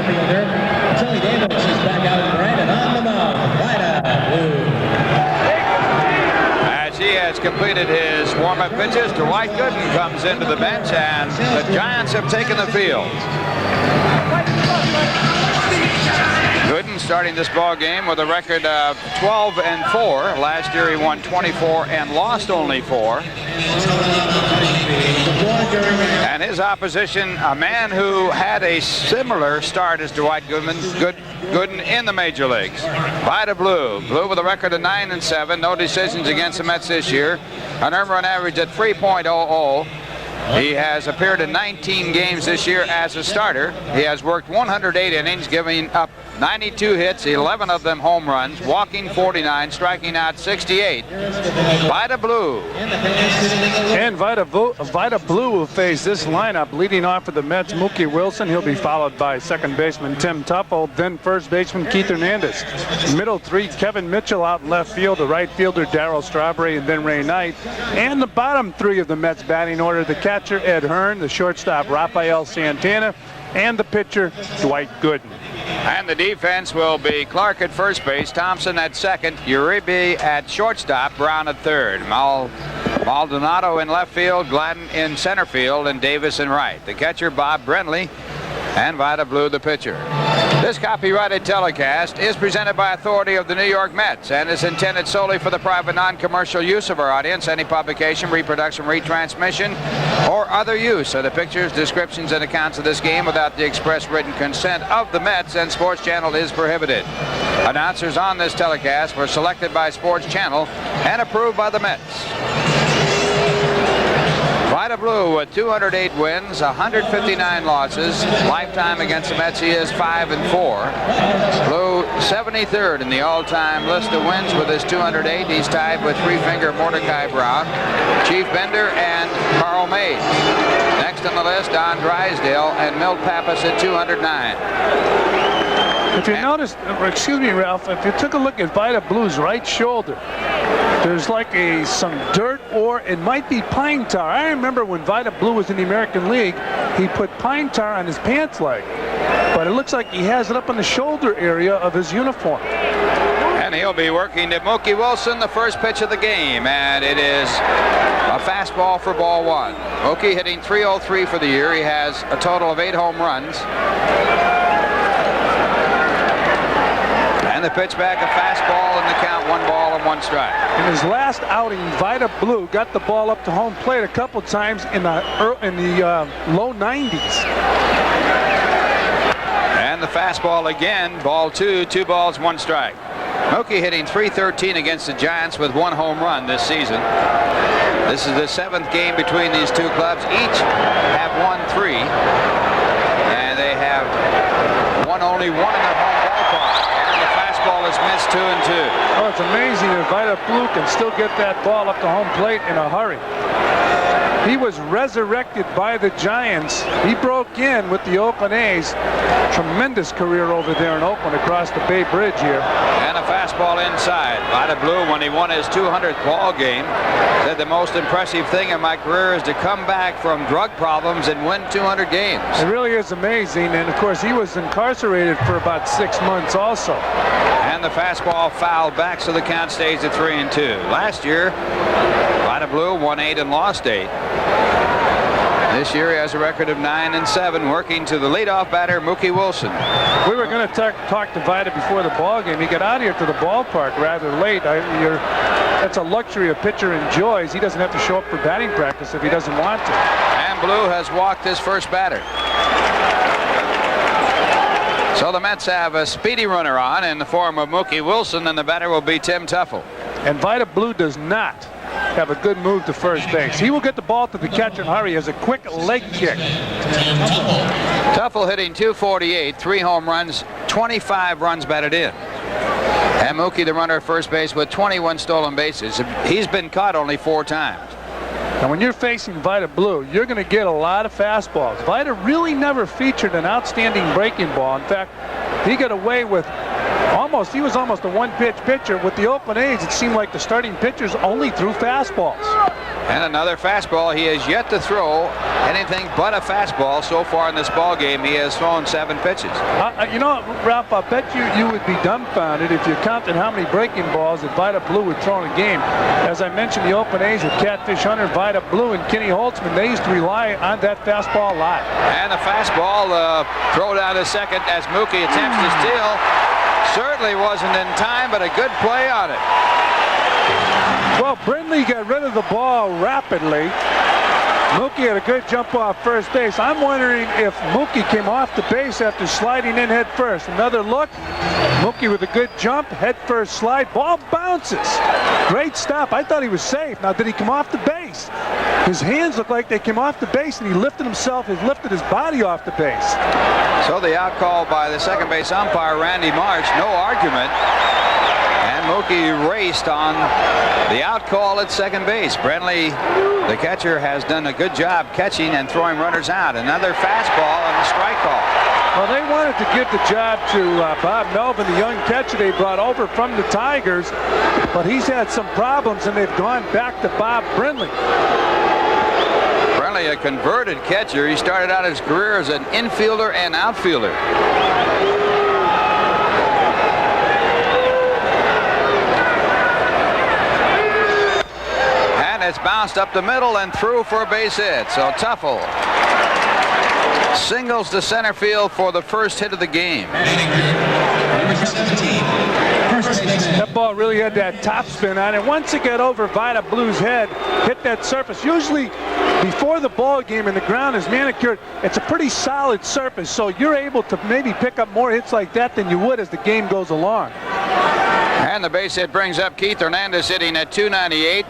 center fielder. Tilly Davis is back out in right, and on the mound, Vida Blue. As he has completed his warm-up pitches, Dwight Gooden comes into the bench, and the Giants have taken the field. Gooden starting this ball game with a record of 12-4. Last year he won 24 and lost only 4. And his opposition, a man who had a similar start as Dwight Gooden in the major leagues. Vida Blue. Blue with a record of 9-7. No decisions against the Mets this year. An earned run average at 3.00. He has appeared in 19 games this year as a starter. He has worked 108 innings, giving up 92 hits, 11 of them home runs, walking 49, striking out 68. Vida Blue. And Vida Blue will face this lineup. Leading off for the Mets, Mookie Wilson. He'll be followed by second baseman Tim Teufel, then first baseman Keith Hernandez. Middle three, Kevin Mitchell out in left field, the right fielder Darryl Strawberry, and then Ray Knight. And the bottom three of the Mets batting order, the catcher Ed Hearn, the shortstop Rafael Santana, and the pitcher Dwight Gooden. And the defense will be Clark at first base, Thompson at second, Uribe at shortstop, Brown at third, Maldonado in left field, Gladden in center field, and Davis in right. The catcher Bob Brenly, and Vida Blue the pitcher. This copyrighted telecast is presented by authority of the New York Mets and is intended solely for the private non-commercial use of our audience. Any publication, reproduction, retransmission, or other use of the pictures, descriptions, and accounts of this game without the express written consent of the Mets and Sports Channel is prohibited. Announcers on this telecast were selected by Sports Channel and approved by the Mets. Vida Blue with 208 wins, 159 losses. Lifetime against the Mets, he is 5-4. Blue 73rd in the all-time list of wins with his 208. He's tied with three-finger Mordecai Brown, Chief Bender, and Carl Mays. Next on the list, Don Drysdale and Milt Pappas at 209. If you noticed, excuse me, Ralph, if you took a look at Vida Blue's right shoulder, there's like some dirt, or it might be pine tar. I remember when Vida Blue was in the American League, he put pine tar on his pants leg. But it looks like he has it up in the shoulder area of his uniform. And he'll be working to Mookie Wilson, the first pitch of the game. And it is a fastball for ball one. Mookie hitting .303 for the year. He has a total of 8 home runs. And the pitch back, a fastball in the count, 1 ball and 1 strike. In his last outing, Vida Blue got the ball up to home plate a couple times in the low 90s. And the fastball again, ball 2, 2 balls, 1 strike. Mookie hitting .313 against the Giants with 1 home run this season. This is the 7th game between these two clubs. Each have won 3, and they have won only 1 in their home ballpark. Ball is missed 2-2. Oh, it's amazing that Vida Blue can still get that ball up to home plate in a hurry. He was resurrected by the Giants. He broke in with the Oakland A's. Tremendous career over there in Oakland across the Bay Bridge here. And a fastball inside. Vida Blue, when he won his 200th ball game, said the most impressive thing in my career is to come back from drug problems and win 200 games. It really is amazing. And of course, he was incarcerated for about 6 months also. And the fastball fouled back, so the count stays at 3-2. Last year, Vida Blue won 8 and lost 8. This year he has a record of 9-7, working to the leadoff batter, Mookie Wilson. We were going to talk to Vida before the ball game. He got out here to the ballpark rather late. That's a luxury a pitcher enjoys. He doesn't have to show up for batting practice if he doesn't want to. And Blue has walked his first batter. So the Mets have a speedy runner on in the form of Mookie Wilson, and the batter will be Tim Teufel. And Vida Blue does not have a good move to first base. He will get the ball to the catcher in a hurry. He has a quick leg kick. Teufel hitting .248, 3 home runs, 25 runs batted in. And Mookie, the runner at first base, with 21 stolen bases. He's been caught only 4 times. Now, when you're facing Vida Blue, you're going to get a lot of fastballs. Vida really never featured an outstanding breaking ball. In fact, he got away with he was almost a one-pitch pitcher. With the Oakland A's, it seemed like the starting pitchers only threw fastballs. And another fastball. He has yet to throw anything but a fastball so far in this ball game. He has thrown 7 pitches. You know what, Ralph, I bet you would be dumbfounded if you counted how many breaking balls that Vida Blue would throw in a game. As I mentioned, the open A's with Catfish Hunter, Vida Blue, and Kenny Holtzman, they used to rely on that fastball a lot. And the fastball throw down to second as Mookie attempts to steal. Certainly wasn't in time, but a good play on it. Well, Brindley got rid of the ball rapidly. Mookie had a good jump off first base. I'm wondering if Mookie came off the base after sliding in head first. Another look. Mookie with a good jump, head first slide. Ball bounces. Great stop. I thought he was safe. Now, did he come off the base? His hands look like they came off the base, and he lifted himself. He lifted his body off the base. So the out call by the second base umpire, Randy Marsh. No argument. And Mookie raced on the out call at second base. Brindley, the catcher, has done a good job catching and throwing runners out. Another fastball and a strike call. Well, they wanted to give the job to Bob Melvin, the young catcher they brought over from the Tigers, but he's had some problems, and they've gone back to Bob Brindley. Brindley, a converted catcher. He started out his career as an infielder and outfielder. It's bounced up the middle and through for a base hit. So Tuffle singles to center field for the first hit of the game. Number 17, first baseman. That ball really had that top spin on it. Once it got over Vida Blue's head, hit that surface. Usually before the ball game and the ground is manicured, it's a pretty solid surface. So you're able to maybe pick up more hits like that than you would as the game goes along. And the base hit brings up Keith Hernandez, hitting at .298.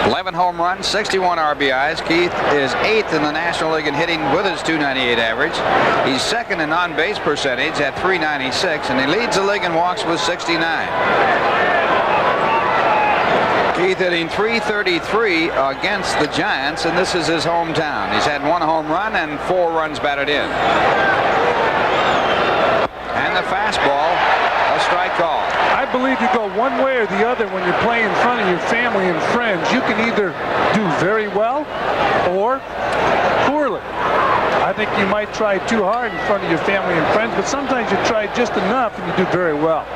11 home runs, 61 RBIs. Keith is 8th in the National League in hitting with his .298 average. He's 2nd in on-base percentage at .396, and he leads the league in walks with 69. Keith hitting .333 against the Giants, and this is his hometown. He's had 1 home run and 4 runs batted in. And the fastball, a strike call. I believe you go one way or the other when you're playing in front of your family and friends. You can either do very well or poorly. I think you might try too hard in front of your family and friends, but sometimes you try just enough and you do very well.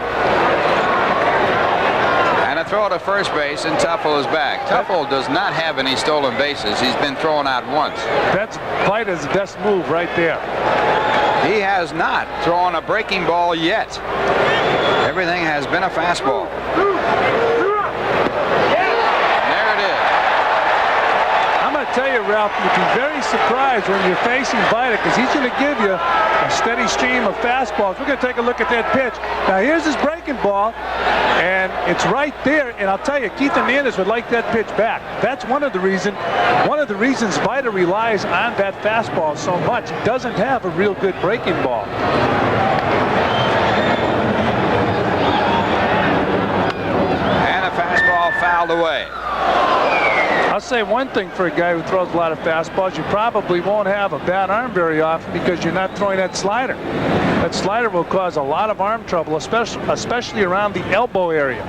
And a throw to first base, and Tuffle is back. Tuffle does not have any stolen bases. He's been thrown out once. That's Vida's best move right there. He has not thrown a breaking ball yet. Everything has been a fastball. There it is. I'm going to tell you, Ralph, you'd be very surprised when you're facing Vida, because he's going to give you a steady stream of fastballs. We're going to take a look at that pitch. Now, here's his breaking ball, and it's right there. And I'll tell you, Keith Hernandez would like that pitch back. That's one of the reasons Vida relies on that fastball so much. He doesn't have a real good breaking ball. Fouled away. I'll say one thing for a guy who throws a lot of fastballs: you probably won't have a bad arm very often because you're not throwing that slider. That slider will cause a lot of arm trouble, especially around the elbow area.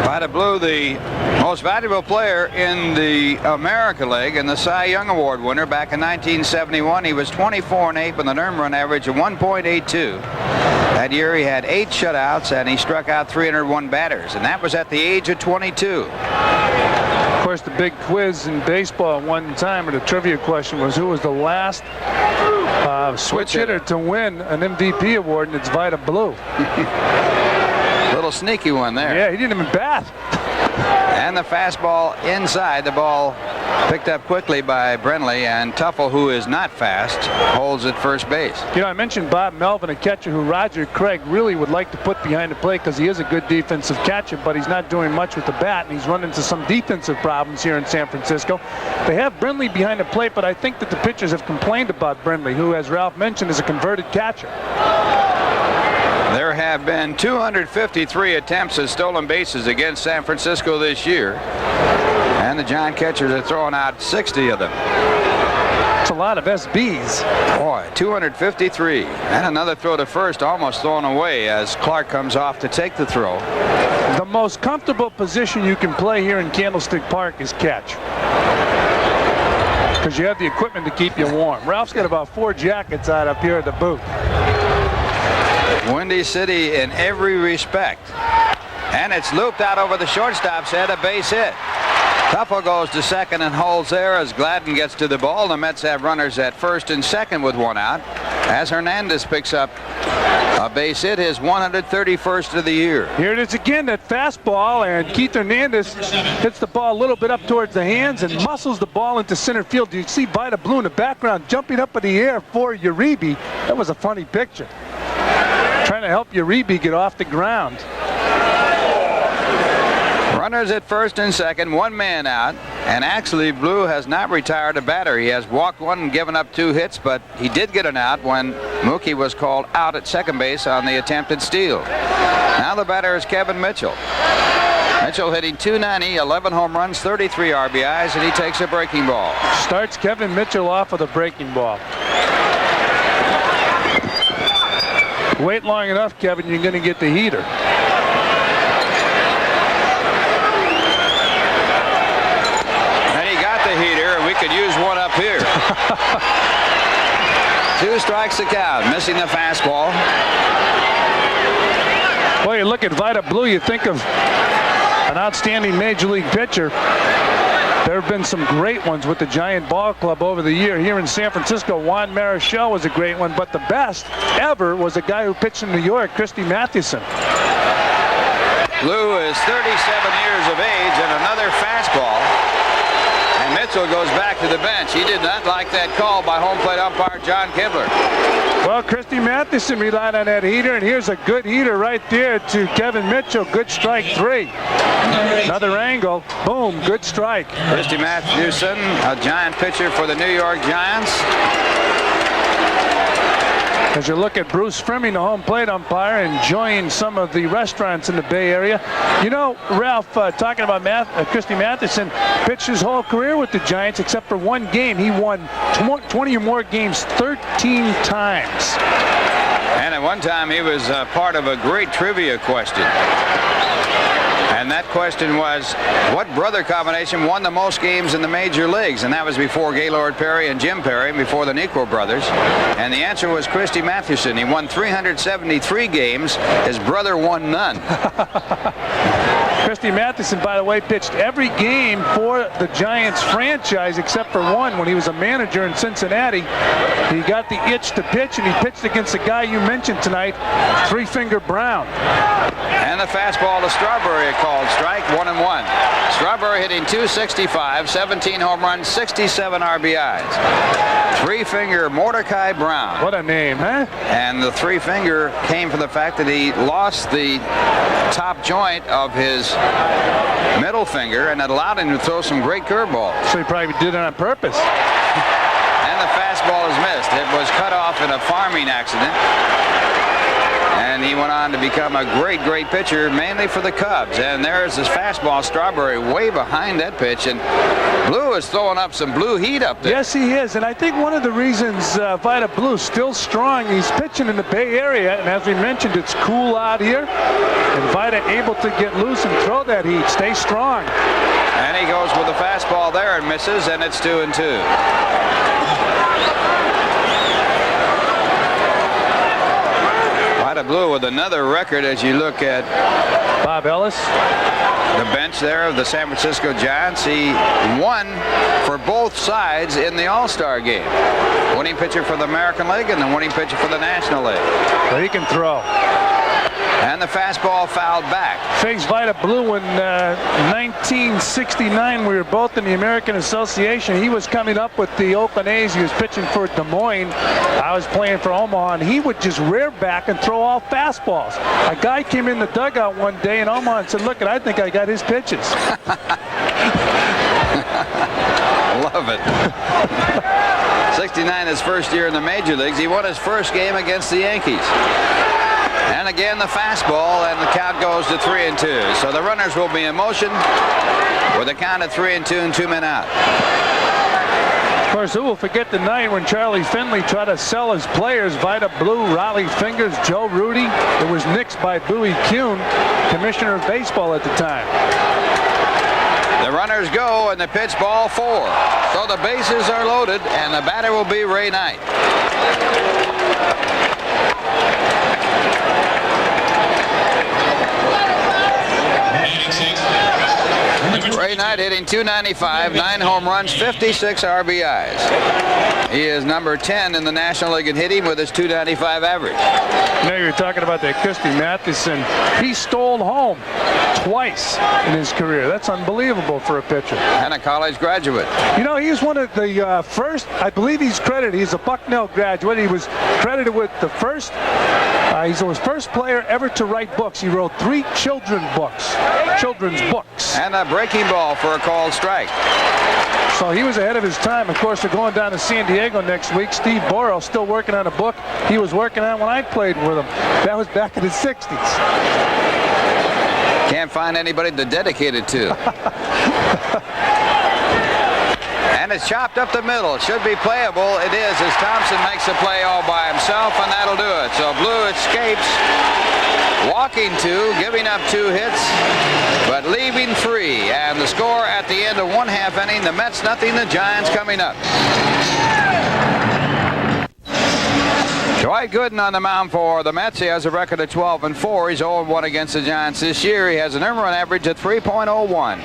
Vida Blue, the most valuable player in the America League and the Cy Young Award winner back in 1971. He was 24-8 with an earned run average of 1.82. That year he had 8 shutouts and he struck out 301 batters, and that was at the age of 22. Of course, the big quiz in baseball at one time, or the trivia question, was who was the last switch hitter to win an MVP award, and it's Vida Blue. Little sneaky one there. Yeah, he didn't even bat. And the fastball inside. The ball picked up quickly by Brindley, and Tuffle, who is not fast, holds at first base. You know, I mentioned Bob Melvin, a catcher who Roger Craig really would like to put behind the plate because he is a good defensive catcher, but he's not doing much with the bat, and he's run into some defensive problems here in San Francisco. They have Brindley behind the plate, but I think that the pitchers have complained about Brindley, who, as Ralph mentioned, is a converted catcher. There have been 253 attempts at stolen bases against San Francisco this year, and the Giant catchers are throwing out 60 of them. It's a lot of SBs. Boy, 253. And another throw to first, almost thrown away as Clark comes off to take the throw. The most comfortable position you can play here in Candlestick Park is catch. because you have the equipment to keep you warm. Ralph's got about 4 jackets out up here at the booth. Windy City in every respect. And it's looped out over the shortstop's head, a base hit. Tuffle goes to second and holds there as Gladden gets to the ball. The Mets have runners at first and second with 1 out. As Hernandez picks up a base hit, his 131st of the year. Here it is again, that fastball, and Keith Hernandez hits the ball a little bit up towards the hands and muscles the ball into center field. You see Vida Blue in the background jumping up in the air for Uribe. That was a funny picture. Trying to help Uribe get off the ground. Runners at first and second, 1 man out, and actually Blue has not retired a batter. He has walked 1 and given up 2 hits, but he did get an out when Mookie was called out at second base on the attempted steal. Now the batter is Kevin Mitchell. Mitchell hitting .290, 11 home runs, 33 RBIs, and he takes a breaking ball. Starts Kevin Mitchell off with a breaking ball. Wait long enough, Kevin, you're going to get the heater. Could use 1 up here. 2 strikes to count, missing the fastball. Well, you look at Vida Blue, you think of an outstanding major league pitcher. There have been some great ones with the Giant Ball Club over the year. Here in San Francisco, Juan Marichal was a great one, but the best ever was a guy who pitched in New York, Christy Mathewson. Blue is 37 years of age and another fastball. And Mitchell goes back to the bench. He did not like that call by home plate umpire John Kibler. Well, Christy Mathewson relied on that heater, and here's a good heater right there to Kevin Mitchell. Good strike 3. Another angle. Boom, good strike. Christy Mathewson, a Giant pitcher for the New York Giants. As you look at Bruce Fleming, the home plate umpire, enjoying some of the restaurants in the Bay Area. You know, Ralph, talking about Christy Mathewson, pitched his whole career with the Giants except for 1 game. He won 20 or more games 13 times. And at one time, he was part of a great trivia question. And that question was, what brother combination won the most games in the major leagues? And that was before Gaylord Perry and Jim Perry, before the Necro brothers. And the answer was Christy Mathewson. He won 373 games. His brother won none. Christy Mathewson, by the way, pitched every game for the Giants franchise except for 1 when he was a manager in Cincinnati. He got the itch to pitch, and he pitched against the guy you mentioned tonight, 3-Finger Brown. And the fastball to Strawberry, a called strike, 1-1. Strawberry hitting .265, 17 home runs, 67 RBIs. 3-Finger Mordecai Brown. What a name, huh? And the 3-finger came from the fact that he lost the top joint of his middle finger, and it allowed him to throw some great curveballs. So he probably did it on purpose. And the fastball is missed. It was cut off in a farming accident. And he went on to become a great, great pitcher, mainly for the Cubs. And there's his fastball, Strawberry, way behind that pitch. And Blue is throwing up some blue heat up there. Yes, he is. And I think one of the reasons Vida Blue's still strong, he's pitching in the Bay Area. And as we mentioned, it's cool out here. And Vida able to get loose and throw that heat. Stay strong. And he goes with the fastball there and misses, and it's 2-2. Blue with another record as you look at Bob Ellis, the bench there of the San Francisco Giants. He won for both sides in the All-Star game. Winning pitcher for the American League and the winning pitcher for the National League. But he can throw. And the fastball fouled back. Faced Vida Blue in 1969. We were both in the American Association. He was coming up with the Oakland A's. He was pitching for Des Moines. I was playing for Omaha, and he would just rear back and throw all fastballs. A guy came in the dugout one day in Omaha and said, "Look, I think I got his pitches." Love it. 69, his first year in the major leagues. He won his first game against the Yankees. And again, the fastball, and the count goes to 3-2. So the runners will be in motion with a count of 3-2 and 2 men out. Of course, who will forget the night when Charlie Finley tried to sell his players, Vida Blue, Raleigh Fingers, Joe Rudy. It was nixed by Bowie Kuhn, commissioner of baseball at the time. The runners go, and the pitch ball 4. So the bases are loaded, and the batter will be Ray Knight. Ray Knight hitting .295, 9 home runs, 56 RBIs. He is number 10 in the National League in hitting with his .295 average. Now you're talking about that Christy Mathewson. He stole home twice in his career. That's unbelievable for a pitcher. And a college graduate. You know, he's one of the first, I believe he's credited, he's a Bucknell graduate. He was credited with the first, he's the first player ever to write books. He wrote 3 children's books. And a breaking ball for a called strike. So he was ahead of his time. Of course, they're going down to San Diego next week. Steve Borrell still working on a book he was working on when I played with him. That was back in the 60s. Can't find anybody to dedicate it to. And it's chopped up the middle. Should be playable. It is, as Thompson makes the play all by himself, and that'll do it. So Blue escapes, walking 2, giving up 2 hits, but leaving 3. And the score at the end of 1/2 inning, the Mets nothing, the Giants coming up. Dwight Gooden on the mound for the Mets. He has a record of 12-4. He's 0-1 against the Giants this year. He has an earned run average of 3.01.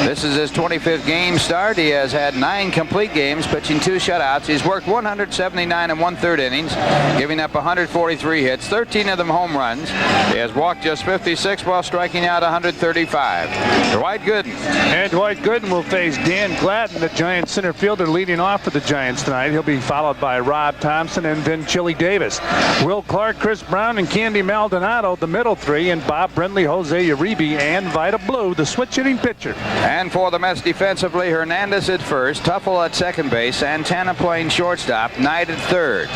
This is his 25th game start. He has had 9 complete games, pitching 2 shutouts. He's worked 179 1/3 innings, giving up 143 hits, 13 of them home runs. He has walked just 56 while striking out 135. Dwight Gooden. And Dwight Gooden will face Dan Gladden, the Giants center fielder, leading off for the Giants tonight. He'll be followed by Rob Thompson and then Chili Davis. Will Clark, Chris Brown, and Candy Maldonado, the middle 3, and Bob Brindley, Jose Uribe, and Vida Blue, the switch-hitting pitcher. And for the Mets defensively, Hernandez at first, Tuffle at second base, Santana playing shortstop, Knight at third.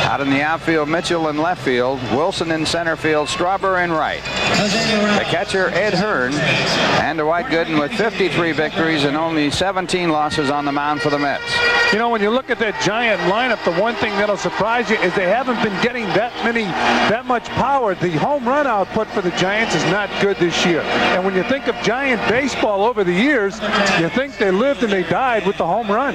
Out in the outfield, Mitchell in left field, Wilson in center field, Strawberry in right. The catcher, Ed Hearn, and Dwight Gooden with 53 victories and only 17 losses on the mound for the Mets. You know, when you look at that Giant lineup, the one thing that'll surprise you is they haven't been getting that much power. The home run output for the Giants is not good this year. And when you think of Giant baseball over the years, you think they lived and they died with the home run.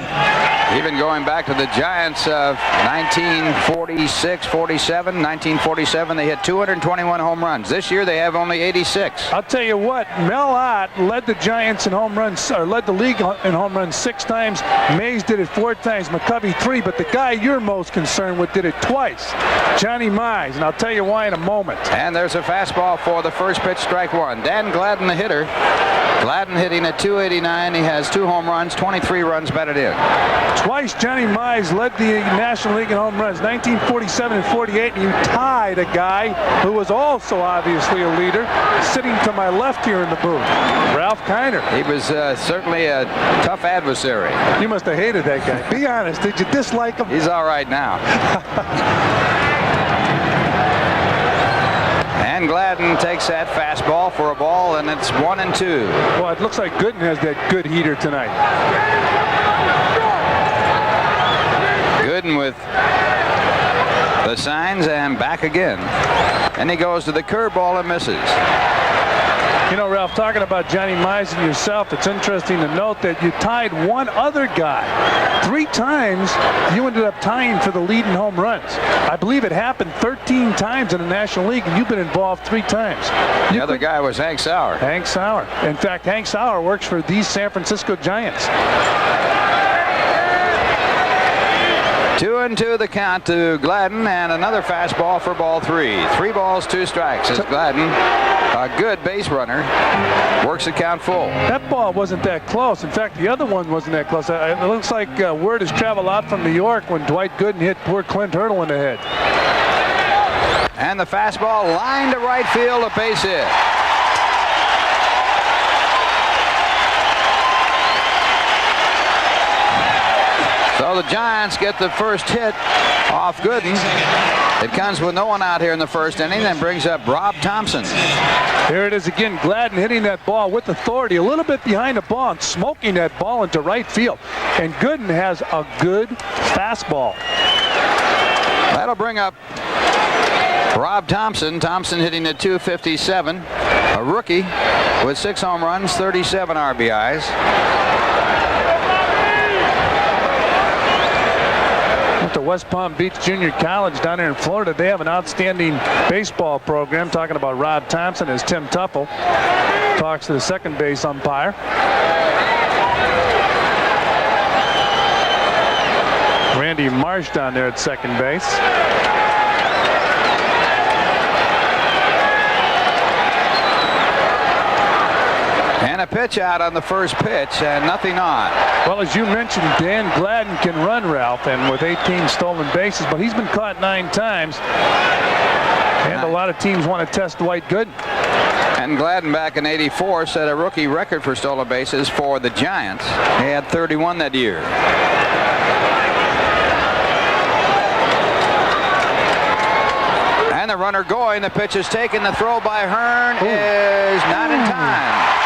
Even going back to the Giants of 1946, 47, 1947, they hit 221 home runs. This year they have only 86. I'll tell you what, Mel Ott led the Giants in home runs, or led the league in home runs 6 times. Mays did it 4 times, McCovey 3, but the guy you're most concerned with did it twice, Johnny Mize, and I'll tell you why in a moment. And there's a fastball for the first pitch, strike 1. Dan Gladden, the hitter. Gladden hitting at .289. He has 2 home runs, 23 runs batted in. Twice Johnny Mize led the National League in home runs, 1947 and 48, and you tied a guy who was also obviously a leader, sitting to my left here in the booth, Ralph Kiner. He was certainly a tough adversary. You must have hated that guy. Be honest, did you dislike him? He's all right now. And Gladden takes that fastball for a ball, and it's 1-2. Well, it looks like Gooden has that good heater tonight. Gooden with the signs and back again. And he goes to the curveball and misses. You know, Ralph, talking about Johnny Mize and yourself, it's interesting to note that you tied one other guy. 3 times you ended up tying for the lead in home runs. I believe it happened 13 times in the National League, and you've been involved 3 times. The other guy was Hank Sauer. Hank Sauer. In fact, Hank Sauer works for these San Francisco Giants. 2-2 the count to Gladden, and another fastball for ball 3. 3 balls, 2 strikes as Gladden, a good base runner, works the count full. That ball wasn't that close. In fact, the other one wasn't that close. It looks like word has traveled out from New York when Dwight Gooden hit poor Clint Hurdle in the head. And the fastball line to right field, a base hit. So the Giants get the first hit off Gooden. It comes with no one out here in the first inning and brings up Rob Thompson. Here it is again, Gladden hitting that ball with authority, a little bit behind the ball and smoking that ball into right field. And Gooden has a good fastball. That'll bring up Rob Thompson. Thompson hitting at .257. A rookie with 6 home runs, 37 RBIs. At the West Palm Beach Junior College down here in Florida, they have an outstanding baseball program. Talking about Rob Thompson as Tim Tuffle talks to the second base umpire. Randy Marsh down there at second base. And a pitch out on the first pitch and nothing on. Well, as you mentioned, Dan Gladden can run, Ralph, and with 18 stolen bases, but he's been caught 9 times. And a lot of teams want to test Dwight Gooden. And Gladden back in '84 set a rookie record for stolen bases for the Giants. He had 31 that year. And the runner going. The pitch is taken. The throw by Hearn is not in time.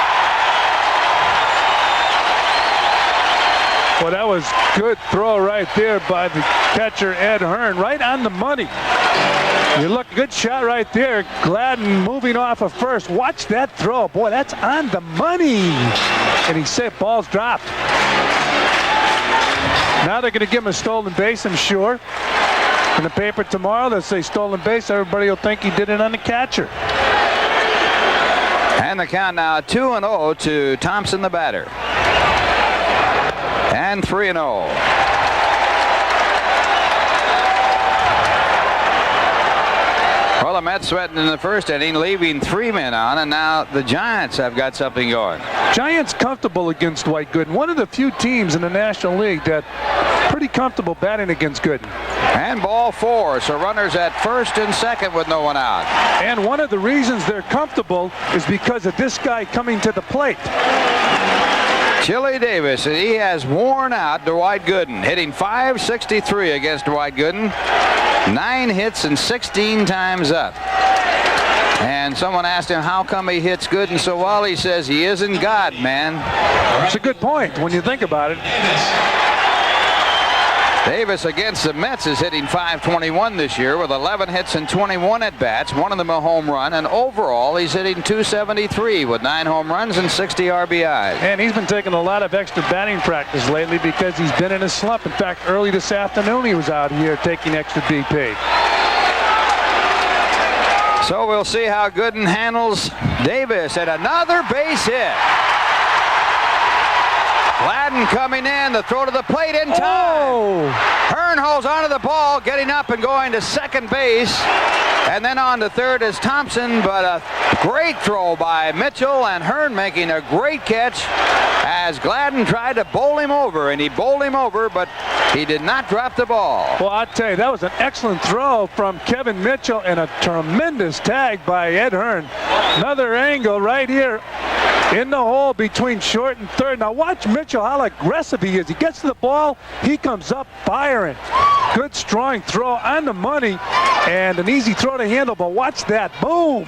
Well, that was good throw right there by the catcher, Ed Hearn, right on the money. You look, good shot right there. Gladden moving off of first. Watch that throw. Boy, that's on the money. And he said ball's dropped. Now they're going to give him a stolen base, I'm sure. In the paper tomorrow, they'll say stolen base. Everybody will think he did it on the catcher. And the count now 2-0 to Thompson, the batter. And 3-0. Well, the Mets sweating in the first inning, leaving 3 men on, and now the Giants have got something going. Giants comfortable against Dwight Gooden. One of the few teams in the National League that pretty comfortable batting against Gooden. And ball 4, so runners at first and second with no one out. And one of the reasons they're comfortable is because of this guy coming to the plate. Chili Davis, and he has worn out Dwight Gooden, hitting .563 against Dwight Gooden. 9 hits and 16 times up. And someone asked him how come he hits Gooden so well. He says he isn't God, man. It's a good point when you think about it. Davis against the Mets is hitting .521 this year with 11 hits and 21 at-bats, one of them a home run, and overall he's hitting .273 with 9 home runs and 60 RBIs. And he's been taking a lot of extra batting practice lately because he's been in a slump. In fact, early this afternoon he was out here taking extra BP. So we'll see how Gooden handles Davis, and another base hit. Gladden coming in, the throw to the plate in time. Oh. Hearn holds onto the ball, getting up and going to second base. And then on to third is Thompson, but a great throw by Mitchell, and Hearn making a great catch as Gladden tried to bowl him over, and he bowled him over, but he did not drop the ball. Well, I'll tell you, that was an excellent throw from Kevin Mitchell and a tremendous tag by Ed Hearn. Another angle right here in the hole between short and third. Now watch Mitchell, how aggressive he is. He gets to the ball, he comes up firing. Good strong throw on the money and an easy throw to handle, but watch that. Boom!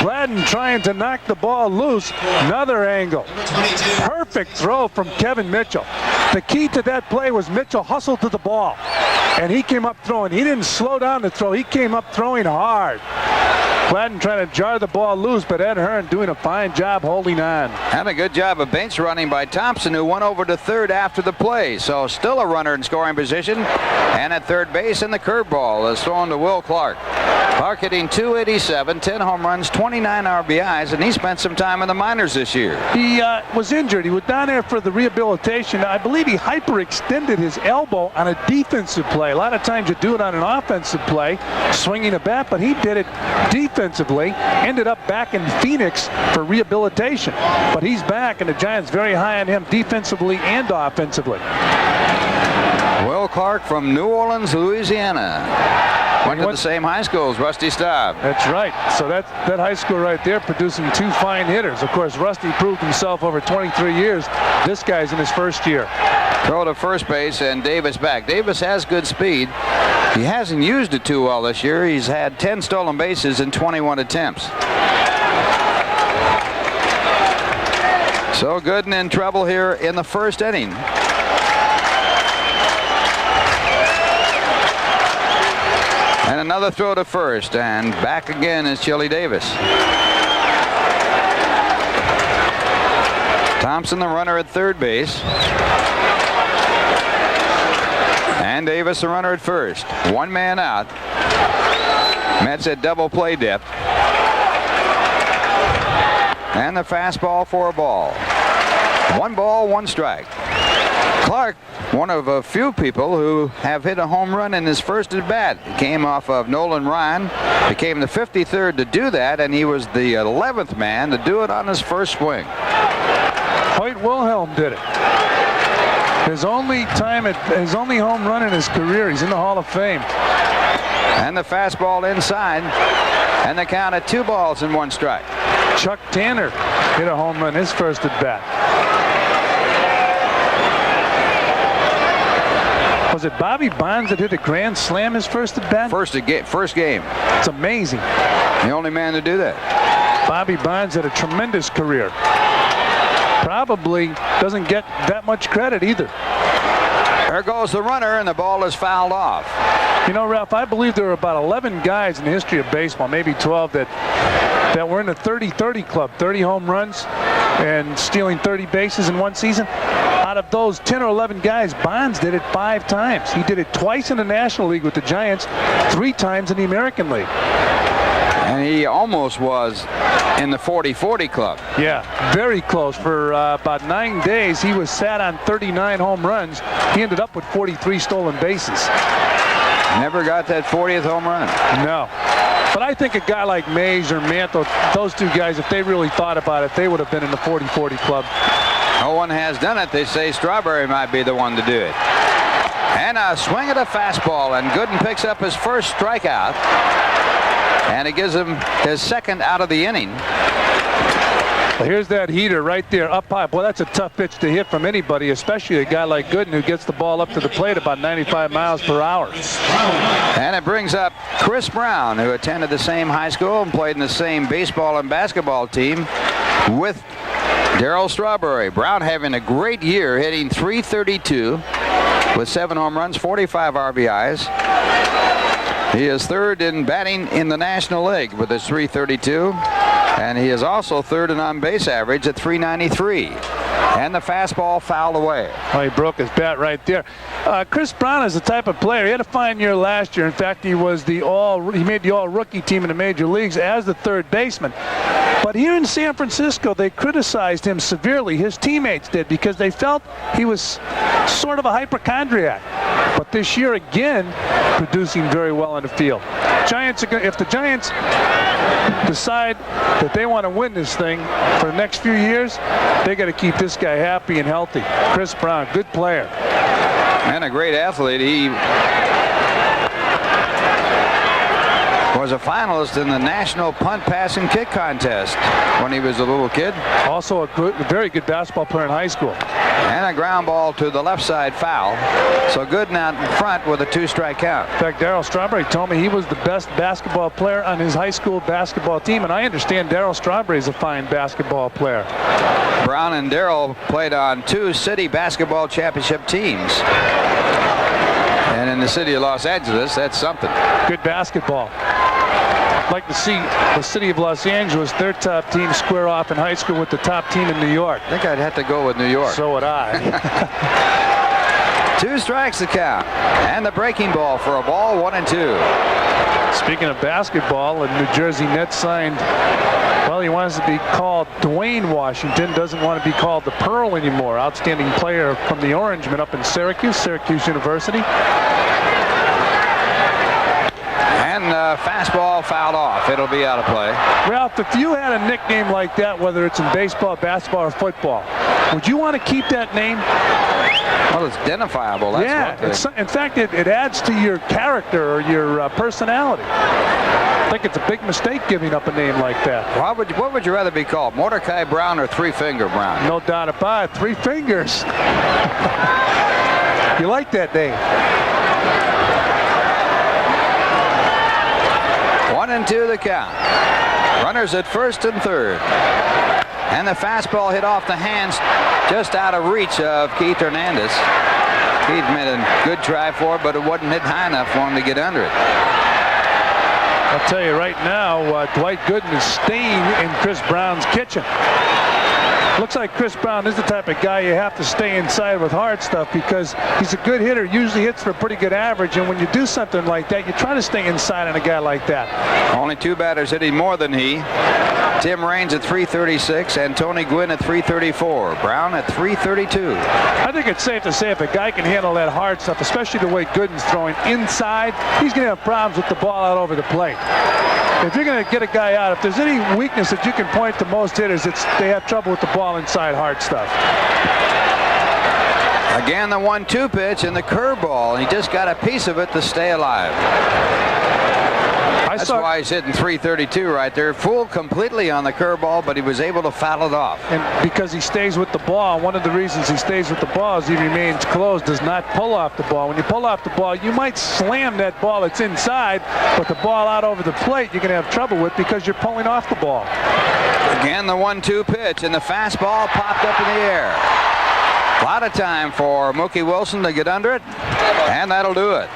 Gladden trying to knock the ball loose. Another angle. Perfect throw from Kevin Mitchell. The key to that play was Mitchell hustled to the ball, and he came up throwing. He didn't slow down the throw. He came up throwing hard. Gladden trying to jar the ball loose, but Ed Hearn doing a fine job holding on. And a good job of base running by Thompson, who went over to third after the play. So still a runner in scoring position. And at third base, and the curveball is thrown to Will Clark. Clark hitting .287, 10 home runs, 29 RBIs, and he spent some time in the minors this year. He was injured. He was down there for the rehabilitation. I believe he hyperextended his elbow on a defensive play. A lot of times you do it on an offensive play, swinging a bat, but he did it defensively. Ended up back in Phoenix for rehabilitation. But he's back, and the Giants very high on him defensively and offensively. Will Clark from New Orleans, Louisiana. Went to the same high school as Rusty Staub. That's right. So that high school right there producing 2 fine hitters. Of course, Rusty proved himself over 23 years. This guy's in his first year. Throw to first base, and Davis back. Davis has good speed. He hasn't used it too well this year. He's had 10 stolen bases in 21 attempts. So Gooden in trouble here in the first inning. And another throw to first, and back again is Chili Davis. Thompson, the runner at third base. And Davis, the runner at first. One man out. Mets at double play depth. And the fastball for a ball. 1 ball, 1 strike. Clark, one of a few people who have hit a home run in his first at bat. He came off of Nolan Ryan, became the 53rd to do that, and he was the 11th man to do it on his first swing. Hoyt Wilhelm did it. His only home run in his career. He's in the Hall of Fame. And the fastball inside, and the count at 2 balls and 1 strike. Chuck Tanner hit a home run his first at bat. Was it Bobby Bonds that hit a grand slam his first at bat? First game. It's amazing. The only man to do that. Bobby Bonds had a tremendous career. Probably doesn't get that much credit either. There goes the runner, and the ball is fouled off. You know, Ralph, I believe there were about 11 guys in the history of baseball, maybe 12, that were in the 30-30 club, 30 home runs and stealing 30 bases in one season. Out of those 10 or 11 guys, Bonds did it 5 times. He did it twice in the National League with the Giants, 3 times in the American League. And he almost was in the 40-40 club. Yeah, very close. For about 9 days, he was sat on 39 home runs. He ended up with 43 stolen bases. Never got that 40th home run. No. But I think a guy like Mays or Mantle, those 2 guys, if they really thought about it, they would have been in the 40-40 club. No one has done it. They say Strawberry might be the one to do it. And a swing at a fastball, and Gooden picks up his first strikeout. And it gives him his second out of the inning. Well, here's that heater right there up high. Boy, that's a tough pitch to hit from anybody, especially a guy like Gooden who gets the ball up to the plate about 95 miles per hour. And it brings up Chris Brown, who attended the same high school and played in the same baseball and basketball team with Darryl Strawberry. Brown having a great year, hitting .332 with 7 home runs, 45 RBIs. He is third in batting in the National League with his .332, and he is also third in on-base average at .393. And the fastball fouled away. Oh, he broke his bat right there. Chris Brown is the type of player. He had a fine year last year. In fact, he made the all-rookie team in the major leagues as the third baseman. But here in San Francisco, they criticized him severely. His teammates did, because they felt he was sort of a hypochondriac. But this year, again, producing very well in the field. If the Giants decide that they want to win this thing for the next few years, they got to keep this guy happy and healthy. Chris Brown, good player. And a great athlete. He was a finalist in the National Punt, Pass, and Kick contest when he was a little kid. Also a very good basketball player in high school. And a ground ball to the left side foul. So Gooden out in front with a 2-strike count. In fact, Darryl Strawberry told me he was the best basketball player on his high school basketball team, and I understand Darryl Strawberry is a fine basketball player. Brown and Darryl played on 2 city basketball championship teams. And in the city of Los Angeles, that's something. Good basketball. I'd like to see the city of Los Angeles, their top team, square off in high school with the top team in New York. I think I'd have to go with New York. So would I. 2 strikes the count. And the breaking ball for a ball, 1-2. Speaking of basketball, a New Jersey Nets signed, well, he wants to be called Dwayne Washington, doesn't want to be called the Pearl anymore. Outstanding player from the Orangemen up in Syracuse University. And fastball fouled off. It'll be out of play. Ralph, if you had a nickname like that, whether it's in baseball, basketball, or football, would you want to keep that name? Well, it's identifiable. That's in fact, it adds to your character or your personality. I think it's a big mistake giving up a name like that. What would you rather be called, Mordecai Brown or Three Finger Brown? No doubt about it. 3 fingers. You like that name? 1-2 the count. Runners at first and third. And the fastball hit off the hands just out of reach of Keith Hernandez. Keith made a good try for it, but it wasn't hit high enough for him to get under it. I'll tell you right now, Dwight Gooden is staying in Chris Brown's kitchen. Looks like Chris Brown is the type of guy you have to stay inside with hard stuff because he's a good hitter, usually hits for a pretty good average, and when you do something like that, you try to stay inside on a guy like that. Only 2 batters hitting more than he. Tim Raines at 336 and Tony Gwynn at 334. Brown at 332. I think it's safe to say if a guy can handle that hard stuff, especially the way Gooden's throwing inside, he's going to have problems with the ball out over the plate. If you're going to get a guy out, if there's any weakness that you can point to most hitters, it's they have trouble with the ball inside hard stuff. Again, the 1-2 pitch and the curveball. He just got a piece of it to stay alive. That's why he's hitting 332 right there. Fooled completely on the curveball, but he was able to foul it off. And because he stays with the ball, one of the reasons he stays with the ball is he remains closed, does not pull off the ball. When you pull off the ball, you might slam that ball that's inside, but the ball out over the plate you're going to have trouble with because you're pulling off the ball. Again, the 1-2 pitch, and the fastball popped up in the air. A lot of time for Mookie Wilson to get under it, and that'll do it.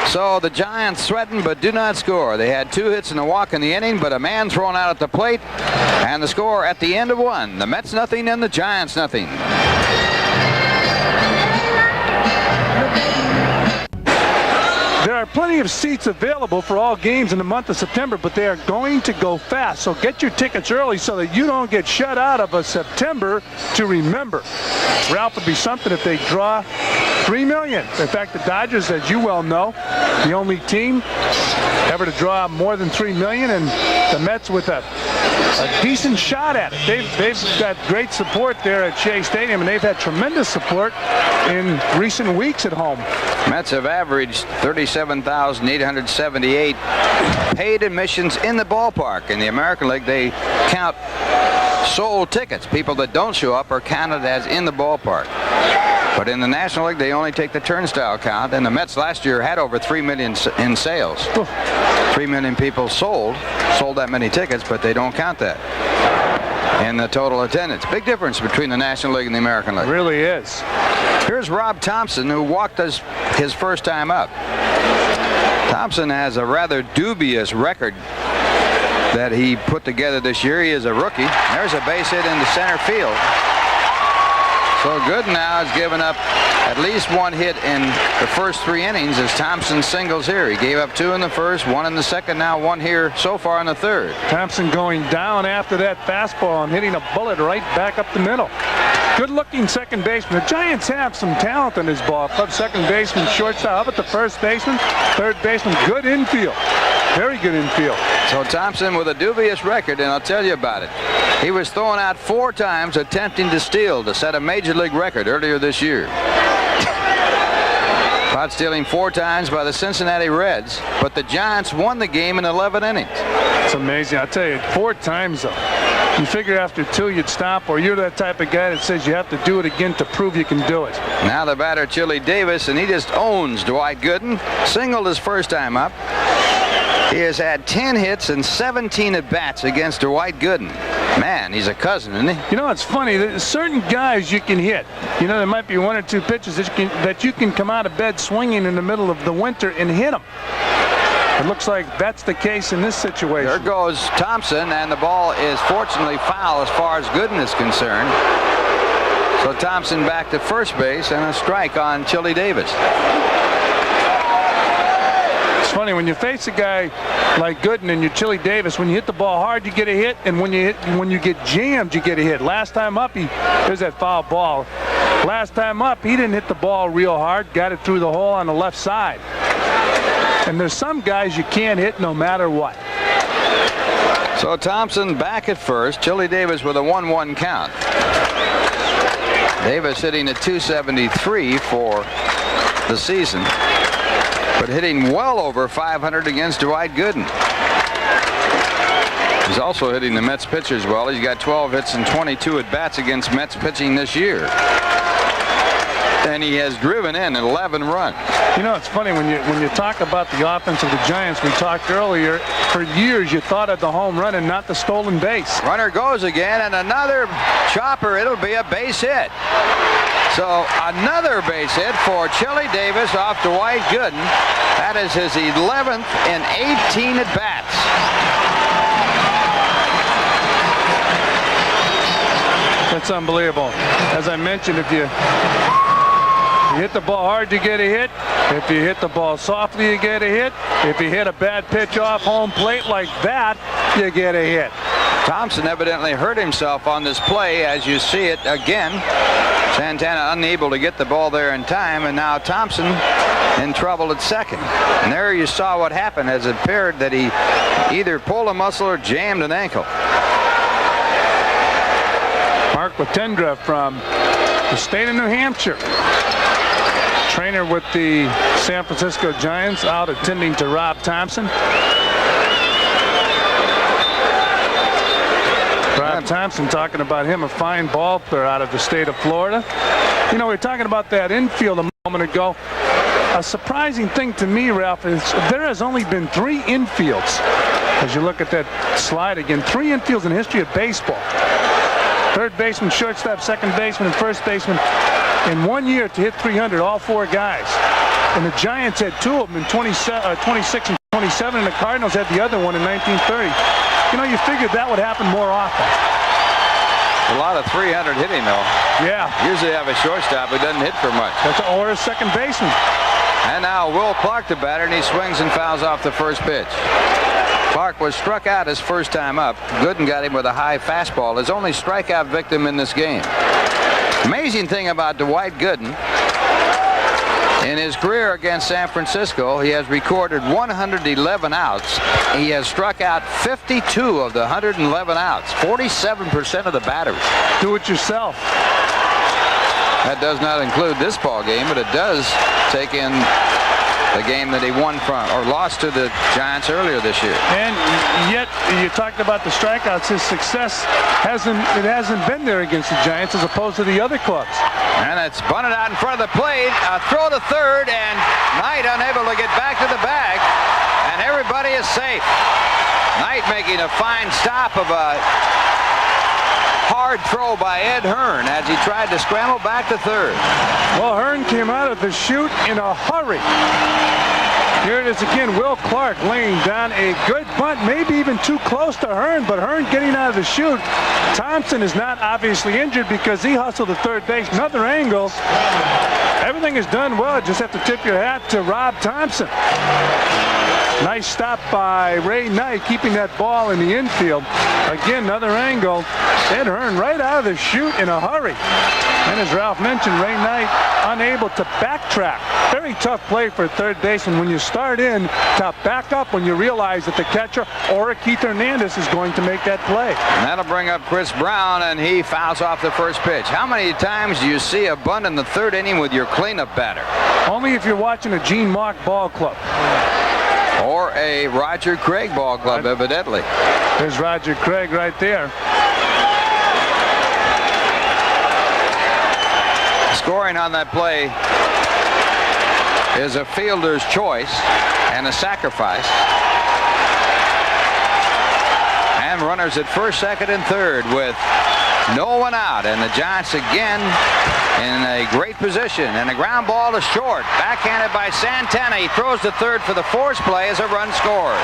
So the Giants threaten but do not score. They had 2 hits and a walk in the inning, but a man thrown out at the plate, and the score at the end of 1. The Mets nothing and the Giants nothing. There are plenty of seats available for all games in the month of September, but they are going to go fast. So get your tickets early so that you don't get shut out of a September to remember. Ralph, would be something if they draw 3 million. In fact, the Dodgers, as you well know, the only team ever to draw more than 3 million, and the Mets with a decent shot at it. They've got great support there at Shea Stadium, and they've had tremendous support in recent weeks at home. Mets have averaged 37,878 paid admissions in the ballpark. In the American League, they count sold tickets. People that don't show up are counted as in the ballpark. But in the National League, they only take the turnstile count, and the Mets last year had over 3 million in sales. 3 million people sold that many tickets, but they don't count that in the total attendance. Big difference between the National League and the American League. It really is. Here's Rob Thompson, who walked us his first time up. Thompson has a rather dubious record that he put together this year. He is a rookie. There's a base hit into center field. So Gooden now has given up at least 1 hit in the first 3 innings as Thompson singles here. He gave up 2 in the first, 1 in the second, now 1 here so far in the third. Thompson going down after that fastball and hitting a bullet right back up the middle. Good-looking second baseman. The Giants have some talent in this ball club. Second baseman, shortstop, up at the first baseman, third baseman, good infield. Very good infield. So Thompson with a dubious record, and I'll tell you about it. He was thrown out 4 times attempting to steal to set a major league record earlier this year. Caught stealing 4 times by the Cincinnati Reds, but the Giants won the game in 11 innings. It's amazing. I'll tell you, 4 times though. You figure after 2 you'd stop, or you're that type of guy that says you have to do it again to prove you can do it. Now the batter, Chili Davis, and he just owns Dwight Gooden. Singled his first time up. He has had 10 hits and 17 at-bats against Dwight Gooden. Man, he's a cousin, isn't he? You know, it's funny. There's certain guys you can hit. You know, there might be 1 or 2 pitches that you can come out of bed swinging in the middle of the winter and hit them. It looks like that's the case in this situation. There goes Thompson, and the ball is fortunately foul as far as Gooden is concerned. So Thompson back to first base and a strike on Chili Davis. It's funny, when you face a guy like Gooden and you're Chili Davis, when you hit the ball hard, you get a hit, and when you get jammed, you get a hit. Last time up, there's that foul ball. Last time up, he didn't hit the ball real hard, got it through the hole on the left side. And there's some guys you can't hit no matter what. So Thompson back at first. Chili Davis with a 1-1 count. Davis hitting at 273 for the season, but hitting well over 500 against Dwight Gooden. He's also hitting the Mets pitchers well. He's got 12 hits and 22 at-bats against Mets pitching this year. And he has driven in 11 runs. You know, it's funny when you talk about the offense of the Giants. We talked earlier. For years, you thought of the home run and not the stolen base. Runner goes again, and another chopper. It'll be a base hit. So another base hit for Chili Davis off Dwight Gooden. That is his 11th in 18 at-bats. That's unbelievable. As I mentioned, if you hit the ball hard, you get a hit. If you hit the ball softly, you get a hit. If you hit a bad pitch off home plate like that, you get a hit. Thompson evidently hurt himself on this play, as you see it again. Santana unable to get the ball there in time, and now Thompson in trouble at second. And there you saw what happened, as it appeared that he either pulled a muscle or jammed an ankle. Mark Latendra from the state of New Hampshire. Trainer with the San Francisco Giants, out attending to Rob Thompson. Rob Thompson talking about him, a fine ball player out of the state of Florida. You know, we were talking about that infield a moment ago. A surprising thing to me, Ralph, is there has only been 3 infields. As you look at that slide again, 3 infields in the history of baseball. Third baseman, shortstop, second baseman, and first baseman in 1 year to hit 300, all 4 guys. And the Giants had 2 of them in 26 and 27, and the Cardinals had the other one in 1930. You know, you figured that would happen more often. A lot of 300 hitting, though. Yeah. Usually have a shortstop who doesn't hit for much. Or a second baseman. And now Will Clark, the batter, and he swings and fouls off the first pitch. Clark was struck out his first time up. Gooden got him with a high fastball, his only strikeout victim in this game. Amazing thing about Dwight Gooden, in his career against San Francisco, he has recorded 111 outs. He has struck out 52 of the 111 outs, 47% of the batters. Do it yourself. That does not include this ball game, but it does take in the game that he won from or lost to the Giants earlier this year. And yet, you talked about the strikeouts. His success hasn't been there against the Giants as opposed to the other clubs. And it's bunted out in front of the plate. A throw to third, and Knight unable to get back to the bag, and everybody is safe. Knight making a fine stop of a hard throw by Ed Hearn as he tried to scramble back to third. Well, Hearn came out of the chute in a hurry. Here it is again, Will Clark laying down a good bunt, maybe even too close to Hearn, but Hearn getting out of the chute. Thompson is not obviously injured because he hustled to third base. Another angle. Everything is done well. Just have to tip your hat to Rob Thompson. Nice stop by Ray Knight, keeping that ball in the infield. Again, another angle. Ed Hearn right out of the chute in a hurry. And as Ralph mentioned, Ray Knight unable to backtrack. Very tough play for a third baseman when you start in to back up when you realize that the catcher or Keith Hernandez is going to make that play. And that'll bring up Chris Brown, and he fouls off the first pitch. How many times do you see a bunt in the third inning with your cleanup batter? Only if you're watching a Gene Mauch ball club. Or a Roger Craig ball club, evidently. There's Roger Craig right there. Scoring on that play is a fielder's choice and a sacrifice. And runners at first, second, and third with no one out. And the Giants again in a great position. And a ground ball to short. Backhanded by Santana. He throws to third for the force play as a run scores.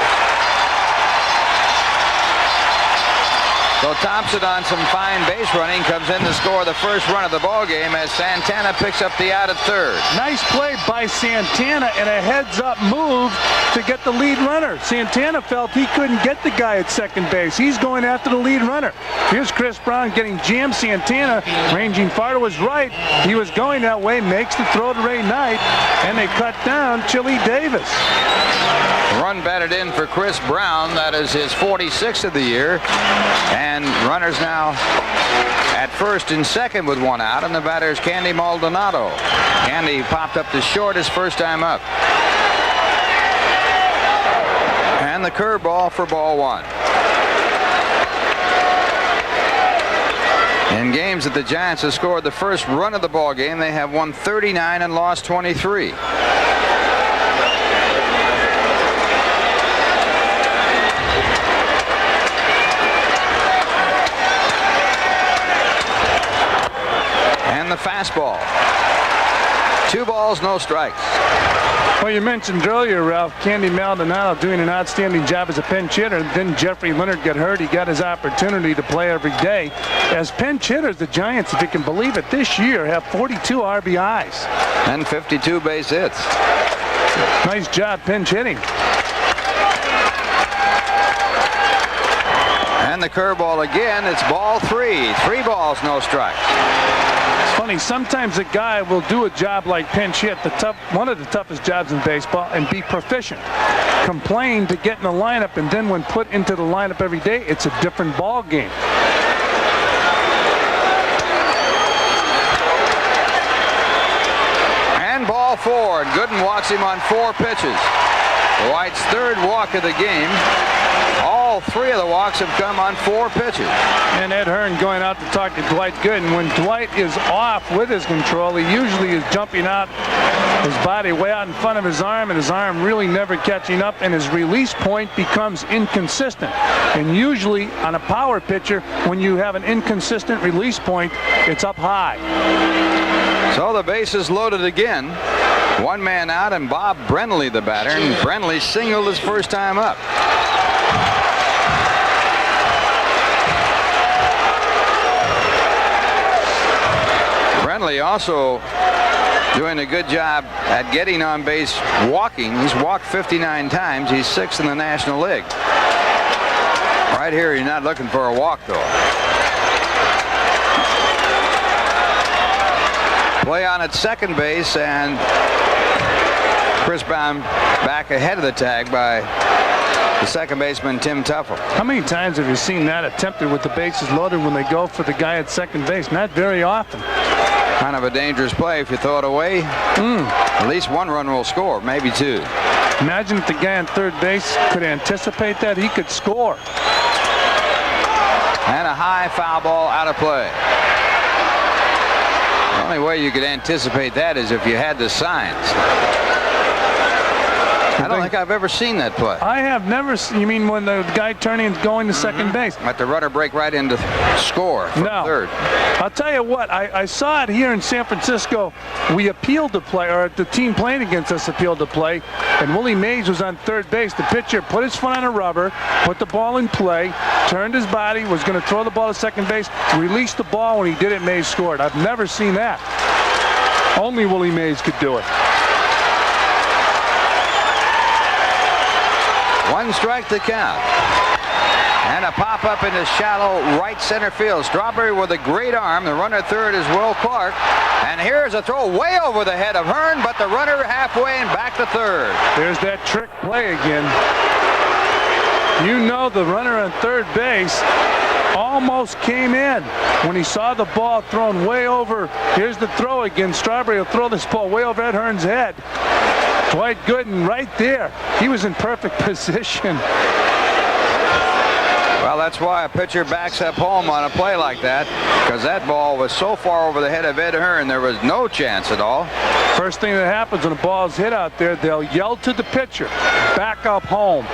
So Thompson, on some fine base running, comes in to score the first run of the ball game as Santana picks up the out at third. Nice play by Santana and a heads-up move to get the lead runner. Santana felt he couldn't get the guy at second base. He's going after the lead runner. Here's Chris Brown getting jammed. Santana ranging far to his right. He was going that way, makes the throw to Ray Knight, and they cut down Chili Davis. Run batted in for Chris Brown. That is his 46th of the year. And runners now at first and second with one out, and the batter is Candy Maldonado. Candy popped up to short his first time up. And the curveball for ball one. In games that the Giants have scored the first run of the ball game, they have won 39 and lost 23. And the fastball. 2 balls, no strikes. Well, you mentioned earlier, Ralph, Candy Maldonado doing an outstanding job as a pinch hitter. Then Jeffrey Leonard got hurt. He got his opportunity to play every day. As pinch hitters, the Giants, if you can believe it, this year have 42 RBIs. And 52 base hits. Nice job pinch hitting. And the curveball again. It's ball 3. 3 balls, no strikes. It's funny, sometimes a guy will do a job like pinch hit, one of the toughest jobs in baseball, and be proficient. Complain to get in the lineup, and then when put into the lineup every day, it's a different ball game. And ball 4. Gooden walks him on 4 pitches. Dwight's 3rd walk of the game. All 3 of the walks have come on 4 pitches. And Ed Hearn going out to talk to Dwight Gooden. When Dwight is off with his control, he usually is jumping out his body way out in front of his arm, and his arm really never catching up, and his release point becomes inconsistent. And usually on a power pitcher, when you have an inconsistent release point, it's up high. So the base is loaded again. 1 man out, and Bob Brenly the batter, and Brenly singled his first time up. Brenly also doing a good job at getting on base walking. He's walked 59 times. He's 6th in the National League. Right here, you're not looking for a walk, though. Play on at second base, and Chris Baum back ahead of the tag by the second baseman, Tim Teufel. How many times have you seen that attempted with the bases loaded when they go for the guy at second base? Not very often. Kind of a dangerous play. If you throw it away, at least 1 run will score, maybe 2. Imagine if the guy on third base could anticipate that, he could score. And a high foul ball out of play. The only way you could anticipate that is if you had the signs. I don't think I've ever seen that play. I have never seen. You mean when the guy turning and going to second base? Let the runner break right into score from third. I'll tell you what, I saw it here in San Francisco. We appealed to play, or the team playing against us appealed to play, and Willie Mays was on third base. The pitcher put his foot on a rubber, put the ball in play, turned his body, was going to throw the ball to second base, released the ball. When he did it, Mays scored. I've never seen that. Only Willie Mays could do it. 1 strike to count. And a pop-up into shallow right center field. Strawberry with a great arm. The runner third is Will Clark. And here's a throw way over the head of Hearn, but the runner halfway and back to third. There's that trick play again. You know the runner on third base almost came in when he saw the ball thrown way over. Here's the throw again. Strawberry will throw this ball way over Ed Hearn's head. Dwight Gooden right there. He was in perfect position. Well, that's why a pitcher backs up home on a play like that, because that ball was so far over the head of Ed Hearn, there was no chance at all. First thing that happens when a ball is hit out there, they'll yell to the pitcher, back up home.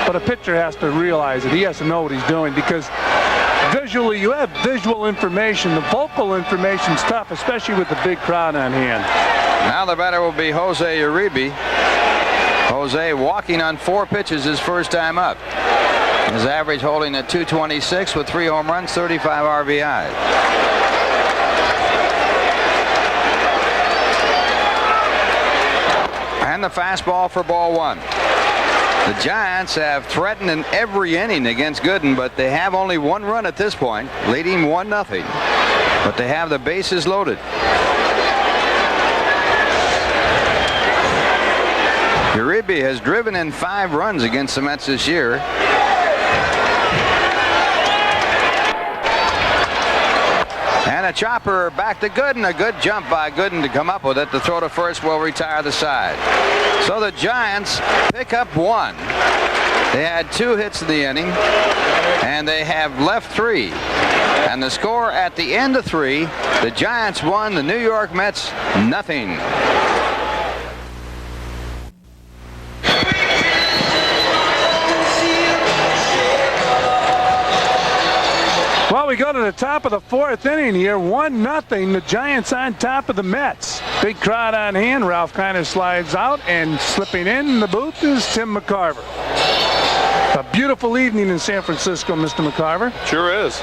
But a pitcher has to realize it. He has to know what he's doing, because visually, you have visual information. The vocal information's tough, especially with the big crowd on hand. Now the batter will be Jose Uribe. Jose walking on 4 pitches his first time up. His average holding at .226 with 3 home runs, 35 RBIs. And the fastball for ball 1. The Giants have threatened in every inning against Gooden, but they have only 1 run at this point, leading 1-0. But they have the bases loaded. Uribe has driven in 5 runs against the Mets this year. And a chopper back to Gooden. A good jump by Gooden to come up with it. The throw to first will retire the side. So the Giants pick up 1. They had 2 hits in the inning, and they have left 3. And the score at the end of 3, the Giants won, the New York Mets nothing. Well, we go to the top of the 4th inning here. 1-0. The Giants on top of the Mets. Big crowd on hand. Ralph Kiner slides out, and slipping in the booth is Tim McCarver. A beautiful evening in San Francisco, Mr. McCarver. Sure is.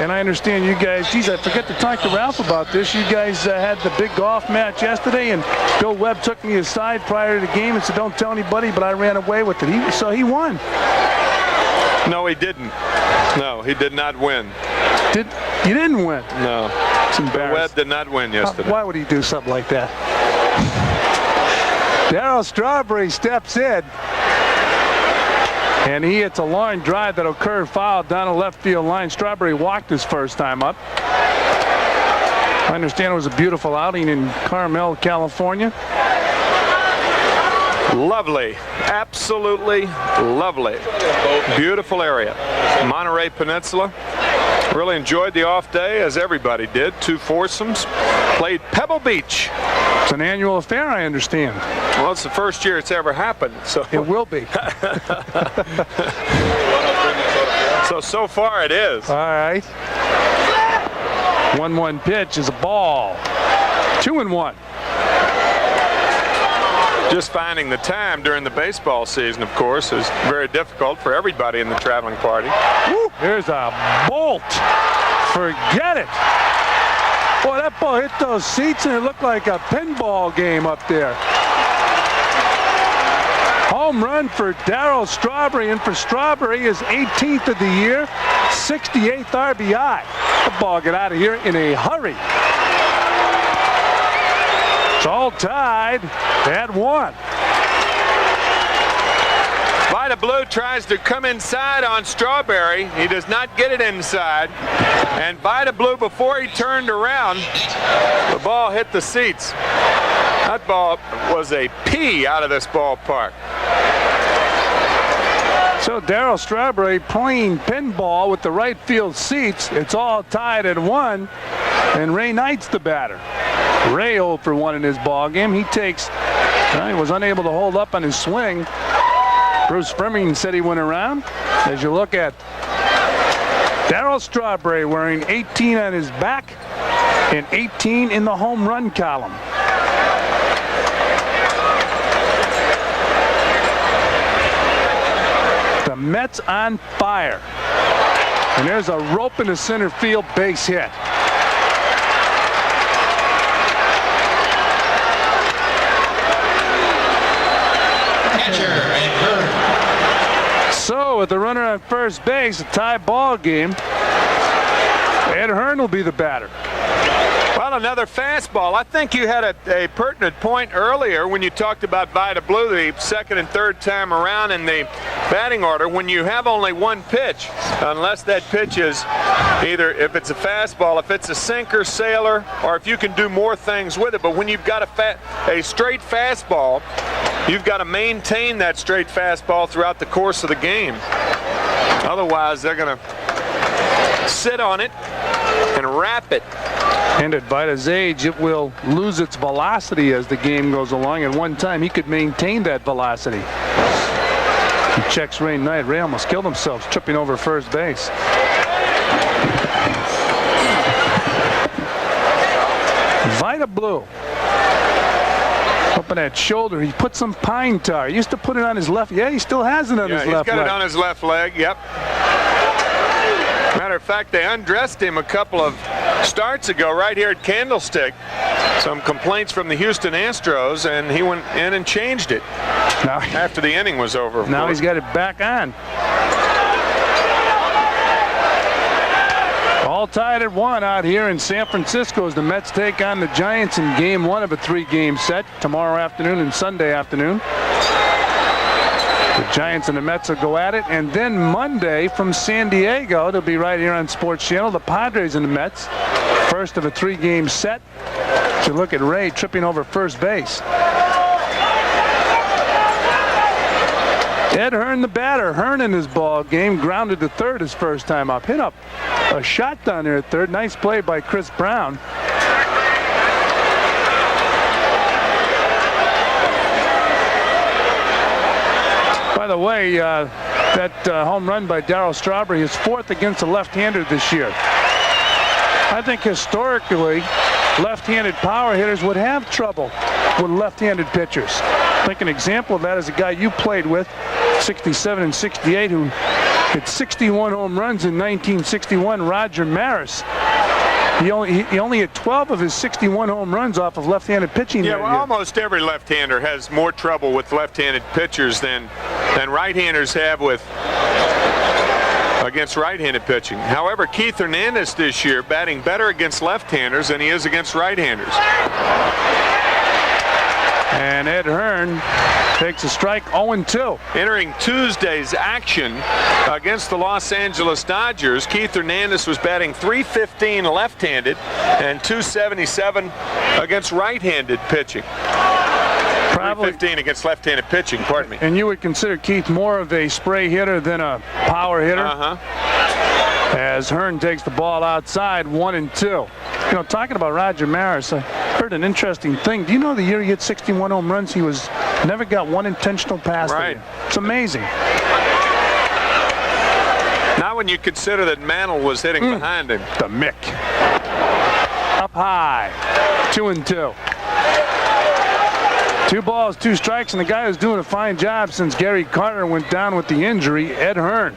And I understand you guys, geez, I forgot to talk to Ralph about this. You guys had the big golf match yesterday, and Bill Webb took me aside prior to the game and said, don't tell anybody, but I ran away with it. So he won. No, he didn't. No, he did not win. You didn't win? No. It's embarrassing. Bill Webb did not win yesterday. Why would he do something like that? Darryl Strawberry steps in, and he hits a line drive that'll curve foul down the left field line. Strawberry walked his first time up. I understand it was a beautiful outing in Carmel, California. Lovely. Absolutely lovely. Beautiful area. Monterey Peninsula. Really enjoyed the off day, as everybody did. 2 foursomes. Played Pebble Beach. It's an annual affair, I understand. Well, it's the first year it's ever happened. So It will be. So far it is. All right. 1-1 pitch is a ball. 2-1. Just finding the time during the baseball season, of course, is very difficult for everybody in the traveling party. Woo, here's a bolt. Forget it. Boy, that ball hit those seats and it looked like a pinball game up there. Home run for Darryl Strawberry, and for Strawberry his 18th of the year, 68th RBI. The ball got out of here in a hurry. It's all tied at 1. Vida Blue tries to come inside on Strawberry. He does not get it inside. And Vida Blue, before he turned around, the ball hit the seats. That ball was a pea out of this ballpark. So Darryl Strawberry playing pinball with the right field seats. It's all tied at 1, and Ray Knight's the batter. Ray 0 for 1 in his ball game. He was unable to hold up on his swing. Bruce Fleming said he went around. As you look at Darryl Strawberry wearing 18 on his back and 18 in the home run column. The Mets on fire. And there's a rope in the center field base hit. So with the runner on first base, a tie ball game, Ed Hearn will be the batter. Well, another fastball. I think you had a pertinent point earlier when you talked about Vida Blue the second and third time around in the batting order. When you have only one pitch, unless that pitch is either, if it's a fastball, if it's a sinker, sailor, or if you can do more things with it. But when you've got a straight fastball, you've got to maintain that straight fastball throughout the course of the game. Otherwise, they're going to sit on it and wrap it. And at Vida's age, it will lose its velocity as the game goes along. At one time, he could maintain that velocity. He checks Ray Knight. Ray almost killed himself tripping over first base. Vida Blue. Up on that shoulder, he put some pine tar. He used to put it on his left. Yeah, he still has it on his left leg. He's got it on his left leg, yep. Matter of fact, they undressed him a couple of starts ago right here at Candlestick. Some complaints from the Houston Astros, and he went in and changed it after the inning was over. Now he's got it back on. All tied at 1 out here in San Francisco as the Mets take on the Giants in game 1 of a 3-game set tomorrow afternoon and Sunday afternoon. The Giants and the Mets will go at it, and then Monday from San Diego, they'll be right here on Sports Channel, the Padres and the Mets. First of a 3-game set. So look at Ray tripping over first base. Ed Hearn, the batter. Hearn in his ball game, grounded to third his first time up. Hit up a shot down there at third. Nice play by Chris Brown. By the way, That home run by Darryl Strawberry is 4th against a left-hander this year. I think historically, left-handed power hitters would have trouble with left-handed pitchers. I think an example of that is a guy you played with, 67 and 68, who hit 61 home runs in 1961, Roger Maris. He only hit 12 of his 61 home runs off of left-handed pitching. Yeah, well, almost every left-hander has more trouble with left-handed pitchers than right-handers have with against right-handed pitching. However, Keith Hernandez this year batting better against left-handers than he is against right-handers. And Ed Hearn takes a strike, 0-2. Entering Tuesday's action against the Los Angeles Dodgers, Keith Hernandez was batting .315 left-handed and .277 against right-handed pitching. Probably .315 against left-handed pitching, pardon me. And you would consider Keith more of a spray hitter than a power hitter? As Hearn takes the ball outside, 1-2. You know, talking about Roger Maris, I heard an interesting thing. Do you know the year he hit 61 home runs, he never got one intentional pass? Right. It's amazing. Not when you consider that Mantle was hitting behind him. The Mick. Up high, 2-2. 2 balls, 2 strikes, and the guy who's doing a fine job since Gary Carter went down with the injury, Ed Hearn.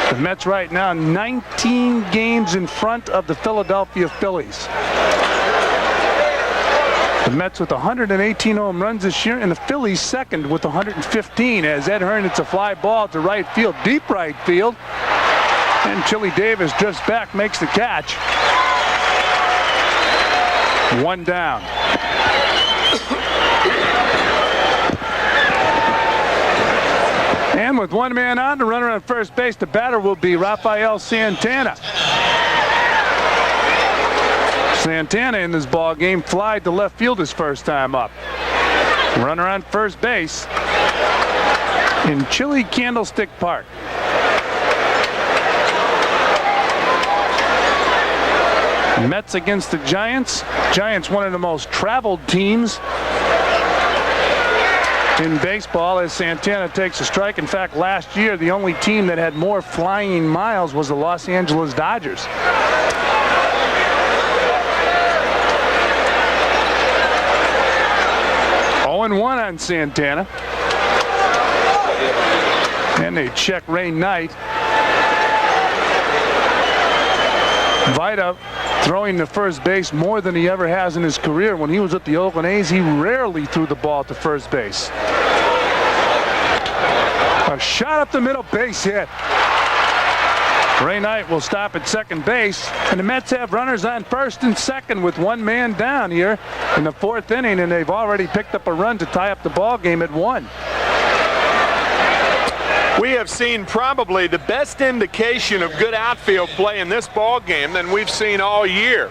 The Mets right now 19 games in front of the Philadelphia Phillies. The Mets with 118 home runs this year, and the Phillies second with 115 as Ed Hearn hits a fly ball to right field, deep right field. And Chili Davis drifts back, makes the catch. 1 down. And with 1 man on, the runner on first base, the batter will be Rafael Santana. Santana in this ball game flied to left field his first time up. Runner on first base in chilly Candlestick Park. Mets against the Giants. Giants, one of the most traveled teams in baseball, as Santana takes a strike. In fact, last year, the only team that had more flying miles was the Los Angeles Dodgers. And 1 on Santana. And they check Ray Knight. Vida throwing to first base more than he ever has in his career. When he was at the Oakland A's, he rarely threw the ball to first base. A shot up the middle, base hit. Ray Knight will stop at second base, and the Mets have runners on first and second with 1 man down here in the 4th inning, and they've already picked up a run to tie up the ball game at 1. We have seen probably the best indication of good outfield play in this ball game than we've seen all year.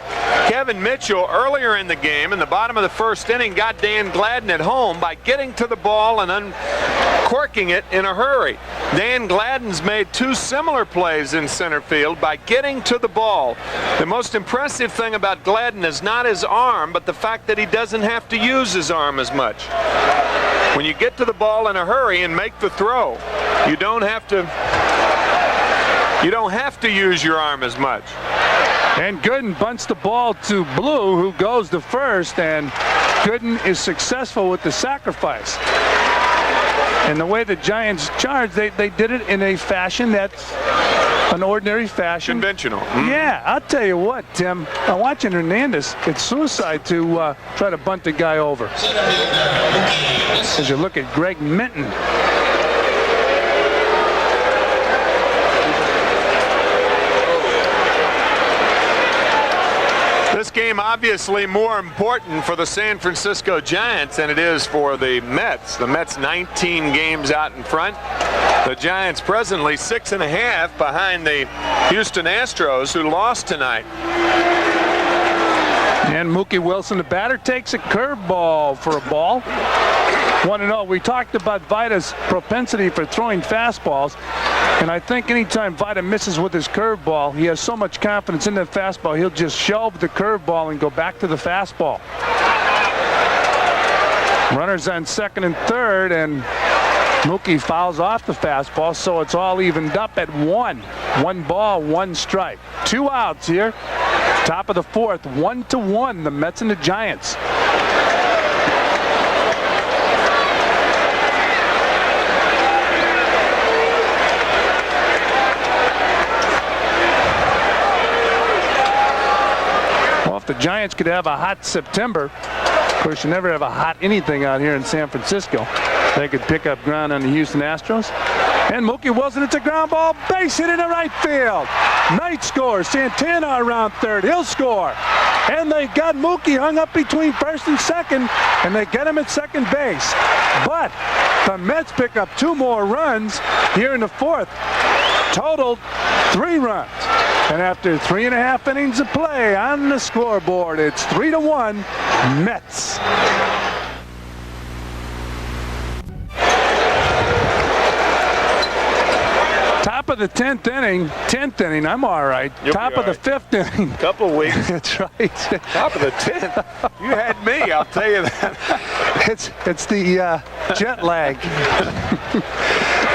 Kevin Mitchell earlier in the game, in the bottom of the 1st inning, got Dan Gladden at home by getting to the ball and uncorking it in a hurry. Dan Gladden's made 2 similar plays in center field by getting to the ball. The most impressive thing about Gladden is not his arm, but the fact that he doesn't have to use his arm as much. When you get to the ball in a hurry and make the throw, you don't have to use your arm as much. And Gooden bunts the ball to Blue, who goes to first, and Gooden is successful with the sacrifice. And the way the Giants charged, they did it in a fashion that's an ordinary fashion. Conventional. Yeah, I'll tell you what, Tim. Watching Hernandez, it's suicide to try to bunt the guy over. As you look at Greg Minton. This game obviously more important for the San Francisco Giants than it is for the Mets. The Mets 19 games out in front. The Giants presently 6.5 behind the Houston Astros, who lost tonight. And Mookie Wilson, the batter, takes a curveball for a ball. 1-0. We talked about Vida's propensity for throwing fastballs. And I think anytime Vida misses with his curveball, he has so much confidence in that fastball, he'll just shelve the curveball and go back to the fastball. Runners on second and third, and Mookie fouls off the fastball, so it's all evened up at 1. 1 ball, 1 strike. 2 outs here. Top of the 4th, 1-1, the Mets and the Giants. Well, if the Giants could have a hot September, of course, you never have a hot anything out here in San Francisco. They could pick up ground on the Houston Astros. And Mookie Wilson, it's a ground ball, base hit into right field. Knight scores. Santana around third. He'll score. And they got Mookie hung up between first and second, and they get him at second base. But the Mets pick up 2 more runs here in the 4th. Totaled 3 runs. And after 3.5 innings of play on the scoreboard, it's 3-1 Mets. Top of the 10th inning, I'm all right. You'll Top be of the all right. 5th inning. Couple weeks. That's right. Top of the 10th. You had me, I'll tell you that. It's the jet lag.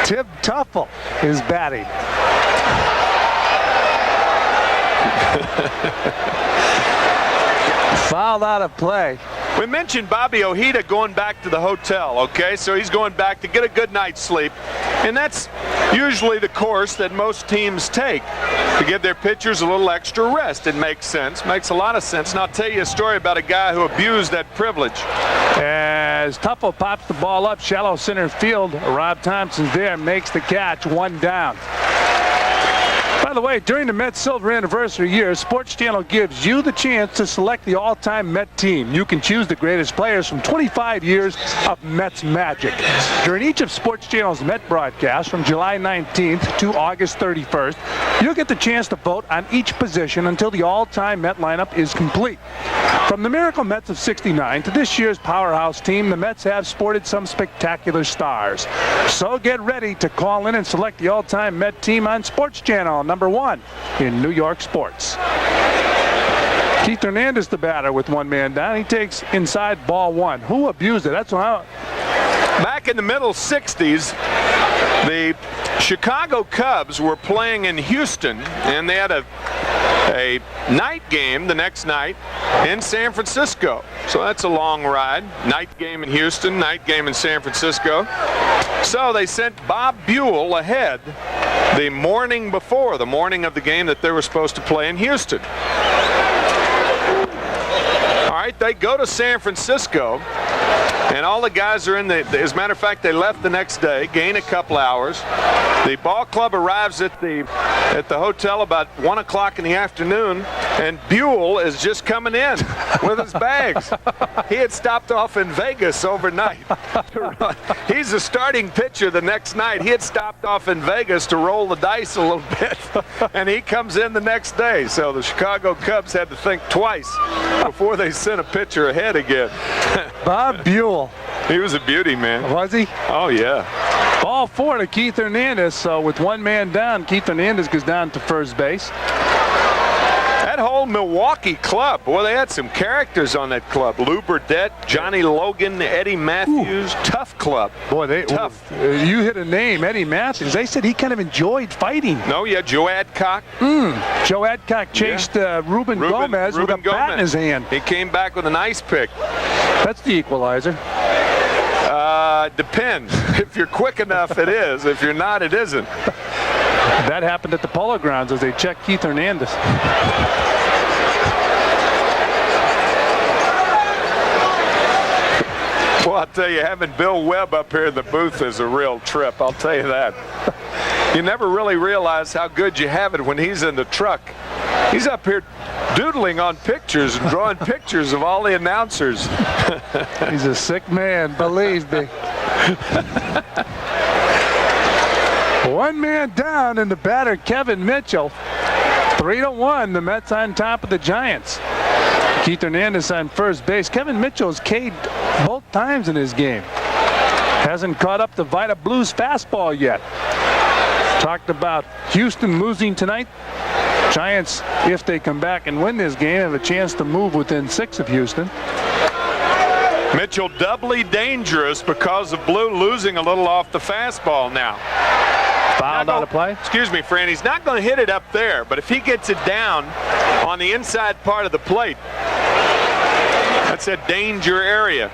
Tim Tuffle is batting. Fouled out of play. We mentioned Bobby Ojeda going back to the hotel, okay? So he's going back to get a good night's sleep. And that's usually the course that most teams take to give their pitchers a little extra rest. It makes sense, makes a lot of sense. And I'll tell you a story about a guy who abused that privilege. As Tuffle pops the ball up, shallow center field, Rob Thompson's there, makes the catch, 1 down. By the way, during the Mets Silver Anniversary year, Sports Channel gives you the chance to select the all-time Met team. You can choose the greatest players from 25 years of Mets magic. During each of Sports Channel's Met broadcasts from July 19th to August 31st, you'll get the chance to vote on each position until the all-time Met lineup is complete. From the Miracle Mets of '69 to this year's powerhouse team, the Mets have sported some spectacular stars. So get ready to call in and select the all-time Met team on Sports Channel, number 1 in New York sports. Keith Hernandez, the batter, with 1 man down. He takes inside ball 1. Who abused it? That's what Back in the middle 60s, the Chicago Cubs were playing in Houston, and they had a night game the next night in San Francisco. So that's a long ride. Night game in Houston, night game in San Francisco. So they sent Bob Buell ahead the morning before, the morning of the game that they were supposed to play in Houston. All right, they go to San Francisco, and all the guys are in as a matter of fact, they left the next day, gain a couple hours. The ball club arrives at the hotel about 1 o'clock in the afternoon, and Buell is just coming in with his bags. He had stopped off in Vegas overnight. He's the starting pitcher the next night. He had stopped off in Vegas to roll the dice a little bit, and he comes in the next day. So the Chicago Cubs had to think twice before they sent a pitcher ahead again. Bob Buell. He was a beauty, man. Was he? Oh, yeah. Ball 4 to Keith Hernandez. So with 1 man down, Keith Hernandez goes down to first base. That whole Milwaukee club, boy, they had some characters on that club. Lou Burdette, Johnny Logan, Eddie Matthews. Ooh. Tough club. Boy, tough. You hit a name, Eddie Matthews. They said he kind of enjoyed fighting. No, yeah, Joe Adcock. Joe Adcock chased Ruben Gomez with a bat in his hand. He came back with an ice pick. That's the equalizer. Depends. If you're quick enough, it is. If you're not, it isn't. That happened at the Polo Grounds as they checked Keith Hernandez. Well, I'll tell you, having Bill Webb up here in the booth is a real trip. I'll tell you that. You never really realize how good you have it when he's in the truck. He's up here doodling on pictures and drawing pictures of all the announcers. He's a sick man, believe me. 1 man down, and the batter, Kevin Mitchell. 3-1, the Mets on top of the Giants. Keith Hernandez on first base. Kevin Mitchell has K'd both times in his game. Hasn't caught up to Vida Blue's fastball yet. Talked about Houston losing tonight. Giants, if they come back and win this game, have a chance to move within 6 of Houston. Mitchell doubly dangerous because of Blue losing a little off the fastball now. Fouled out of play? Excuse me, Fran. He's not going to hit it up there, but if he gets it down on the inside part of the plate, that's a danger area.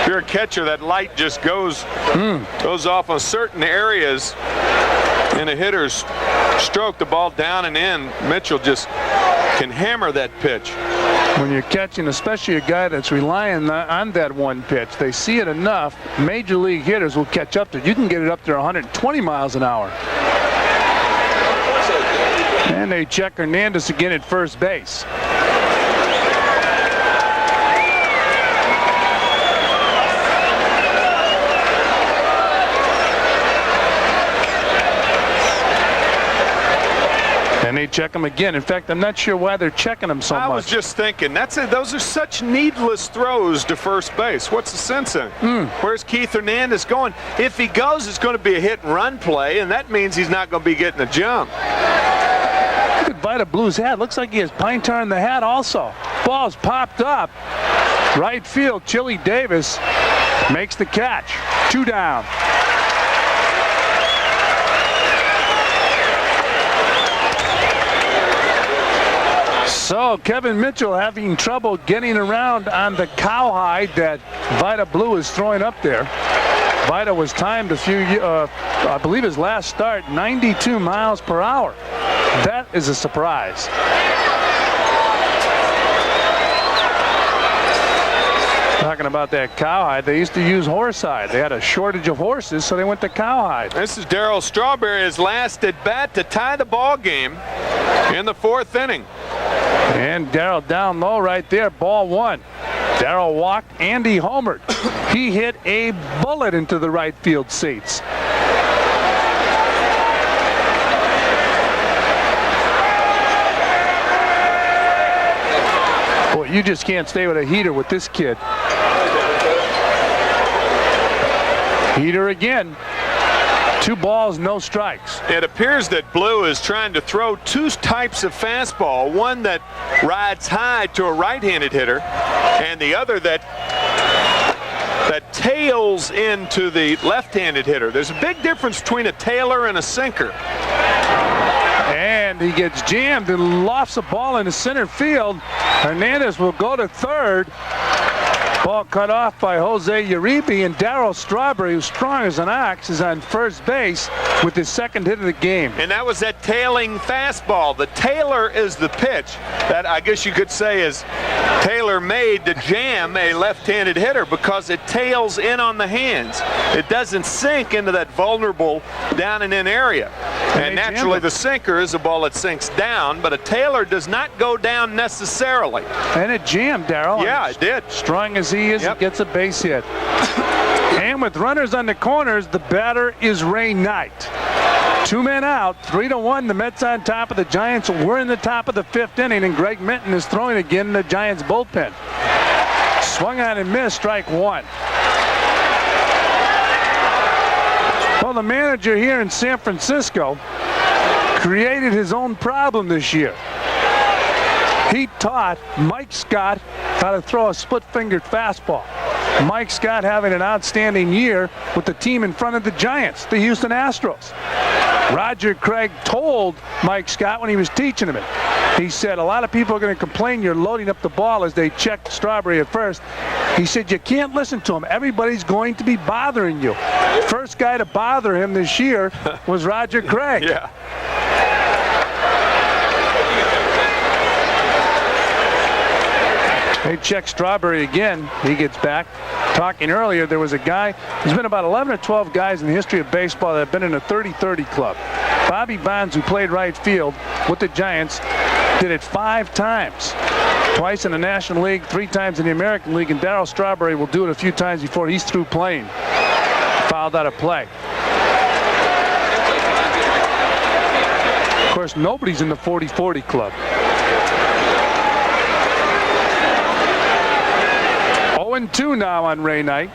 If you're a catcher, that light just goes off on certain areas in a hitter's stroke, the ball down and in. Mitchell just can hammer that pitch. When you're catching, especially a guy that's relying on that one pitch, they see it enough, major league hitters will catch up to it. You can get it up there 120 miles an hour. And they check Hernandez again at first base. And they check him again. In fact, I'm not sure why they're checking him so much. I was just thinking, those are such needless throws to first base. What's the sense in it? Where's Keith Hernandez going? If he goes, it's going to be a hit and run play, and that means he's not going to be getting a jump. Look at Vida Blue's hat. Looks like he has pine tar in the hat also. Ball's popped up. Right field, Chili Davis makes the catch. 2 down. So Kevin Mitchell having trouble getting around on the cowhide that Vida Blue is throwing up there. Vida was timed I believe his last start, 92 miles per hour. That is a surprise. Talking about that cowhide, they used to use horsehide. They had a shortage of horses, so they went to cowhide. This is Darryl Strawberry, his last at bat to tie the ball game in the 4th inning. And Darryl down low right there, ball 1. Darryl walked, Andy homered. He hit a bullet into the right field seats. Boy, you just can't stay with a heater with this kid. Heater again. 2 balls, no strikes. It appears that Blue is trying to throw 2 types of fastball, one that rides high to a right-handed hitter, and the other that tails into the left-handed hitter. There's a big difference between a tailer and a sinker. And he gets jammed and lofts a ball into center field. Hernandez will go to third. Ball cut off by Jose Uribe, and Darryl Strawberry, who's strong as an ox, is on first base with his second hit of the game. And that was that tailing fastball. The tailer is the pitch that I guess you could say is tailor-made to jam a left-handed hitter because it tails in on the hands. It doesn't sink into that vulnerable down and in area. And naturally the sinker is a ball that sinks down, but a tailer does not go down necessarily. And it jammed, Darryl. Yeah, it did. Strong as he is, It gets a base hit. And with runners on the corners, the batter is Ray Knight. 2 men out, 3-1. The Mets on top of the Giants. We're in the top of the 5th inning, and Greg Minton is throwing again in the Giants bullpen. Swung on and missed, strike 1. Well, the manager here in San Francisco created his own problem this year. He taught Mike Scott how to throw a split-fingered fastball. Mike Scott having an outstanding year with the team in front of the Giants, the Houston Astros. Roger Craig told Mike Scott when he was teaching him it. He said, a lot of people are going to complain you're loading up the ball as they checked Strawberry at first. He said, you can't listen to him. Everybody's going to be bothering you. First guy to bother him this year was Roger Craig. Yeah. They check Strawberry again. He gets back. Talking earlier, there was a guy, there's been about 11 or 12 guys in the history of baseball that have been in a 30-30 club. Bobby Bonds, who played right field with the Giants, did it 5 times. Twice in the National League, 3 times in the American League, and Darryl Strawberry will do it a few times before he's through playing. Fouled out of play. Of course, nobody's in the 40-40 club. 0-2 now on Ray Knight.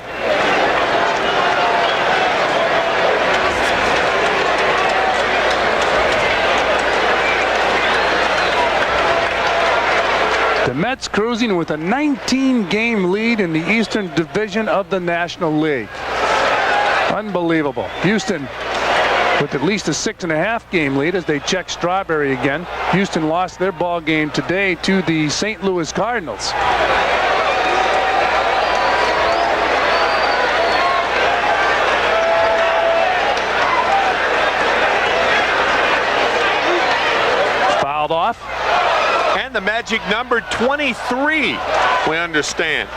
The Mets cruising with a 19-game lead in the Eastern Division of the National League. Unbelievable. Houston with at least a 6.5 game lead as they check Strawberry again. Houston lost their ball game today to the St. Louis Cardinals. Fouled off. And the magic number 23, we understand.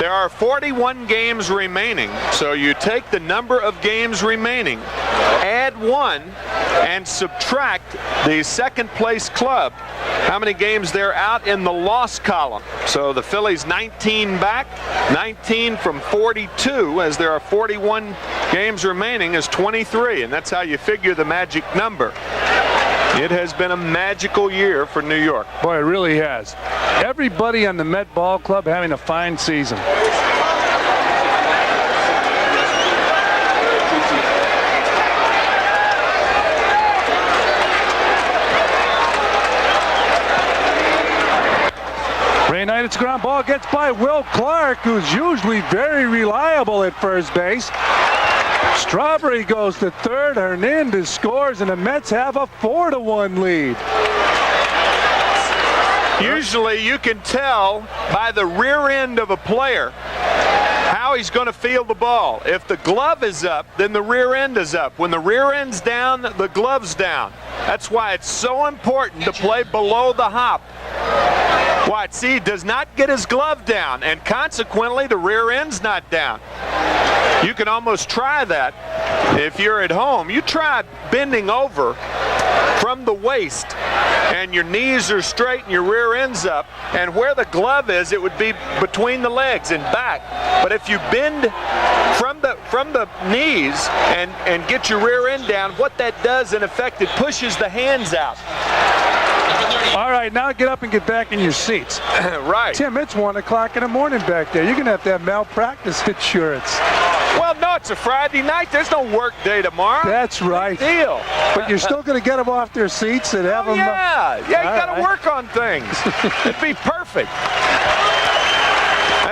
There are 41 games remaining, so you take the number of games remaining, add 1, and subtract the second place club. How many games they're out in the loss column. So the Phillies 19 back, 19 from 42, as there are 41 games remaining, is 23, and that's how you figure the magic number. It has been a magical year for New York. Boy, it really has. Everybody on the Met Ball Club having a fine season. Ray Knight, it's a ground ball, gets by Will Clark, who's usually very reliable at first base. Strawberry goes to third, Hernandez scores, and the Mets have a 4-1 lead. Usually you can tell by the rear end of a player how he's going to field the ball. If the glove is up, then the rear end is up. When the rear end's down, the glove's down. That's why it's so important to play below the hop. Watch, see, he does not get his glove down, and consequently the rear end's not down. You can almost try that if you're at home. You try bending over from the waist, and your knees are straight and your rear end's up, and where the glove is, it would be between the legs and back. But if you bend from the knees and get your rear end down, what that does in effect, it pushes the hands out. All right, now get up and get back in your seats. Right. Tim, it's 1 o'clock in the morning back there. You're going to have malpractice insurance. Well, no, it's a Friday night. There's no work day tomorrow. That's right. Big deal. But you're still going to get them off their seats and have them. Yeah, you got to right. work on things. It'd be perfect.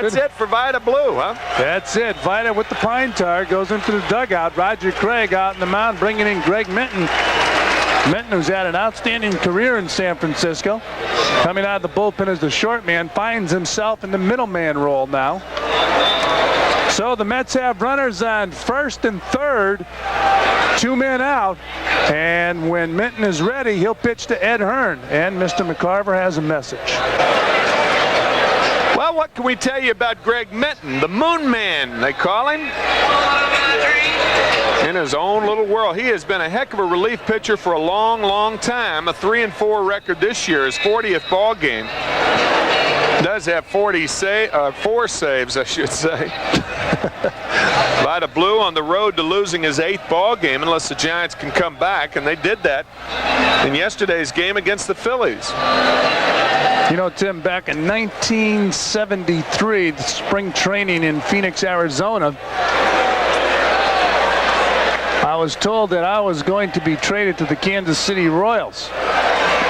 That's it for Vida Blue, huh? That's it. Vida with the pine tar goes into the dugout. Roger Craig out in the mound, bringing in Greg Minton. Minton, who's had an outstanding career in San Francisco, coming out of the bullpen as the short man, finds himself in the middleman role now. So the Mets have runners on first and third, 2 men out, and when Minton is ready, he'll pitch to Ed Hearn, and Mr. McCarver has a message. Well, what can we tell you about Greg Minton, the Moon Man, they call him? In his own little world. He has been a heck of a relief pitcher for a long, long time. A 3-4 record this year, his 40th ball game. Does have 4 saves, I should say. Vida Blue on the road to losing his 8th ball game unless the Giants can come back, and they did that in yesterday's game against the Phillies. You know, Tim, back in 1973, the spring training in Phoenix, Arizona, I was told that I was going to be traded to the Kansas City Royals.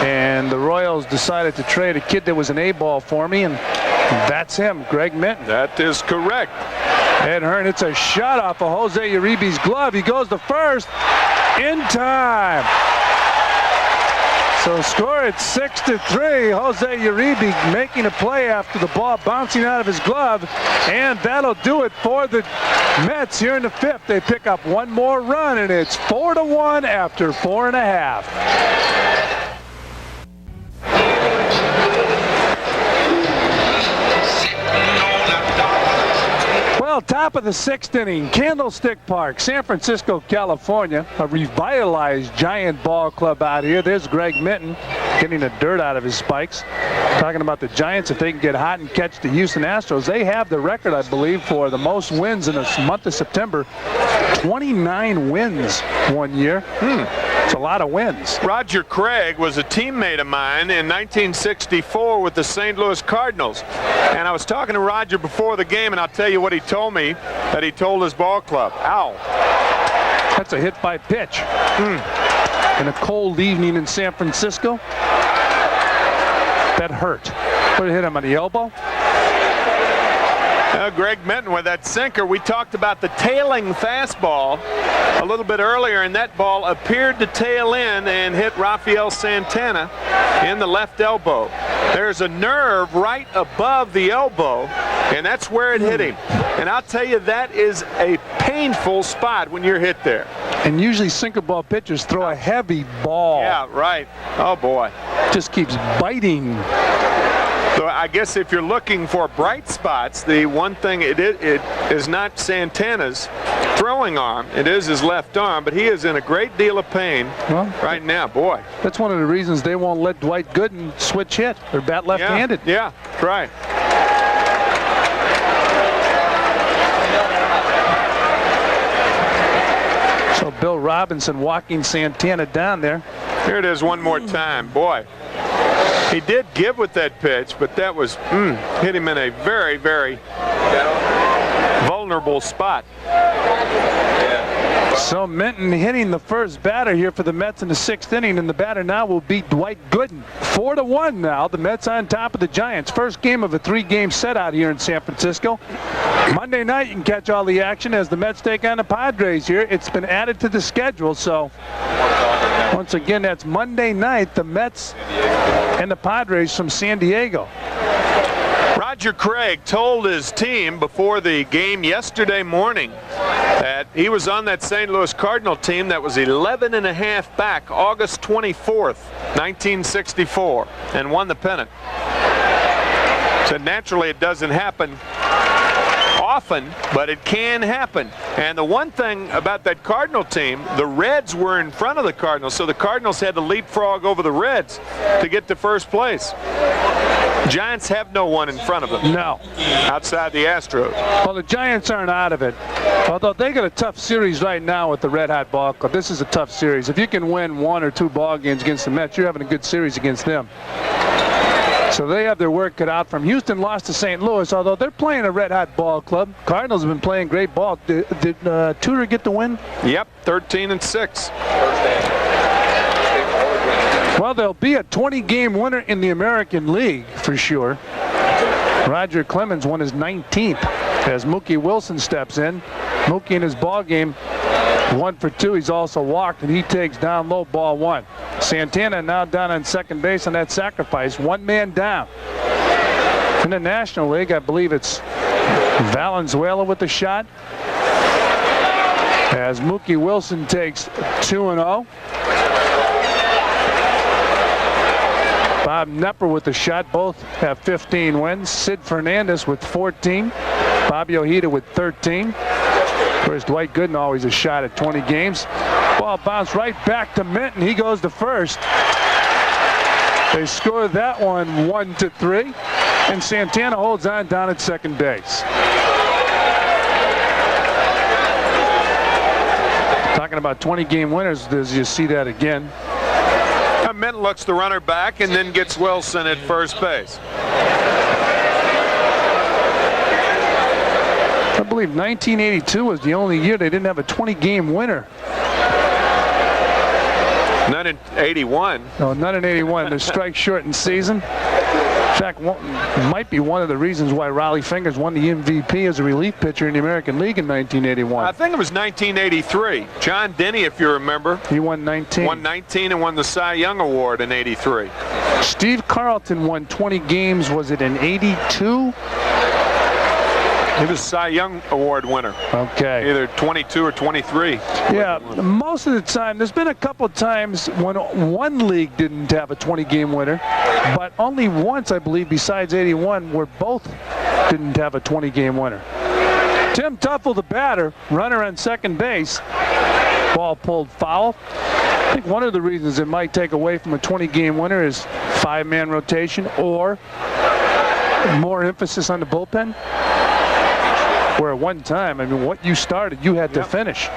And the Royals decided to trade a kid that was an A-ball for me, and that's him, Greg Minton. That is correct. Ed Hearn hits a shot off of Jose Uribe's glove. He goes to first in time. So score at 6-3. Jose Uribe making a play after the ball bouncing out of his glove. And that'll do it for the Mets here in the 5th. They pick up one more run, and it's 4-1 after 4.5. Well, top of the 6th inning, Candlestick Park, San Francisco, California. A revitalized Giant ball club out here. There's Greg Minton getting the dirt out of his spikes. Talking about the Giants, if they can get hot and catch the Houston Astros, they have the record, I believe, for the most wins in the month of September. 29 wins one year. It's a lot of wins. Roger Craig was a teammate of mine in 1964 with the St. Louis Cardinals. And I was talking to Roger before the game, and I'll tell you what he told me that he told his ball club. Ow. That's a hit by pitch. In a cold evening in San Francisco. That hurt. What hit him on the elbow? Greg Minton with that sinker. We talked about the tailing fastball a little bit earlier, and that ball appeared to tail in and hit Rafael Santana in the left elbow. There's a nerve right above the elbow, and that's where it hit him. And I'll tell you, that is a painful spot when you're hit there. And usually sinker ball pitchers throw a heavy ball. Yeah, right. Oh, boy. Just keeps biting. So I guess if you're looking for bright spots, the one thing it is not Santana's throwing arm. It is his left arm, but he is in a great deal of pain right now. Boy. That's one of the reasons they won't let Dwight Gooden switch hit or bat left-handed. Yeah, right. So Bill Robinson walking Santana down there. Here it is one more time. Boy. He did give with that pitch, but that was hit him in a very, very vulnerable spot. So Minton hitting the first batter here for the Mets in the 6th inning, and the batter now will be Dwight Gooden. 4-1 now. The Mets on top of the Giants. First game of a 3-game set out here in San Francisco. Monday night you can catch all the action as the Mets take on the Padres here. It's been added to the schedule, so once again that's Monday night, the Mets and the Padres from San Diego. Roger Craig told his team before the game yesterday morning that he was on that St. Louis Cardinal team that was 11.5 back August 24th, 1964, and won the pennant. So naturally it doesn't happen often, but it can happen. And the one thing about that Cardinal team, the Reds were in front of the Cardinals, so the Cardinals had to leapfrog over the Reds to get to first place. Giants have no one in front of them. No. Outside the Astros. Well, the Giants aren't out of it. Although they got a tough series right now with the Red Hot Ball Club. This is a tough series. If you can win 1 or 2 ball games against the Mets, you're having a good series against them. So they have their work cut out from. Houston lost to St. Louis, although they're playing a Red Hot Ball Club. Cardinals have been playing great ball. Did Tudor get the win? Yep, 13-6. Well, there'll be a 20-game winner in the American League for sure. Roger Clemens won his 19th as Mookie Wilson steps in. Mookie in his ball game 1 for 2. He's also walked, and he takes down low, ball 1. Santana now down on second base on that sacrifice. 1 man down. In the National League, I believe it's Valenzuela with the shot. As Mookie Wilson takes 2-0. Bob Knepper with the shot. Both have 15 wins. Sid Fernandez with 14. Bobby Ojeda with 13. Whereas Dwight Gooden always a shot at 20 games. Ball bounced right back to Minton. He goes to first. They score that one 1-3. And Santana holds on down at second base. Talking about 20-game winners, as you see that again. Minton looks the runner back and then gets Wilson at first base. I believe 1982 was the only year they didn't have a 20-game winner. Not in 81. No, not in 81. The strike shortened season. In fact, might be one of the reasons why Raleigh Fingers won the MVP as a relief pitcher in the American League in 1981. I think it was 1983. John Denny, if you remember. He won 19. Won 19 and won the Cy Young Award in 83. Steve Carlton won 20 games. Was it in 82? He was Cy Young Award winner. Okay. Either 22 or 23. Yeah, most of the time. There's been a couple of times when one league didn't have a 20-game winner, but only once, I believe, besides 81, where both didn't have a 20-game winner. Tim Tuffle, the batter, runner on second base. Ball pulled foul. I think one of the reasons it might take away from a 20-game winner is 5-man rotation or more emphasis on the bullpen. Where at one time, I mean, what you started, you had to finish. In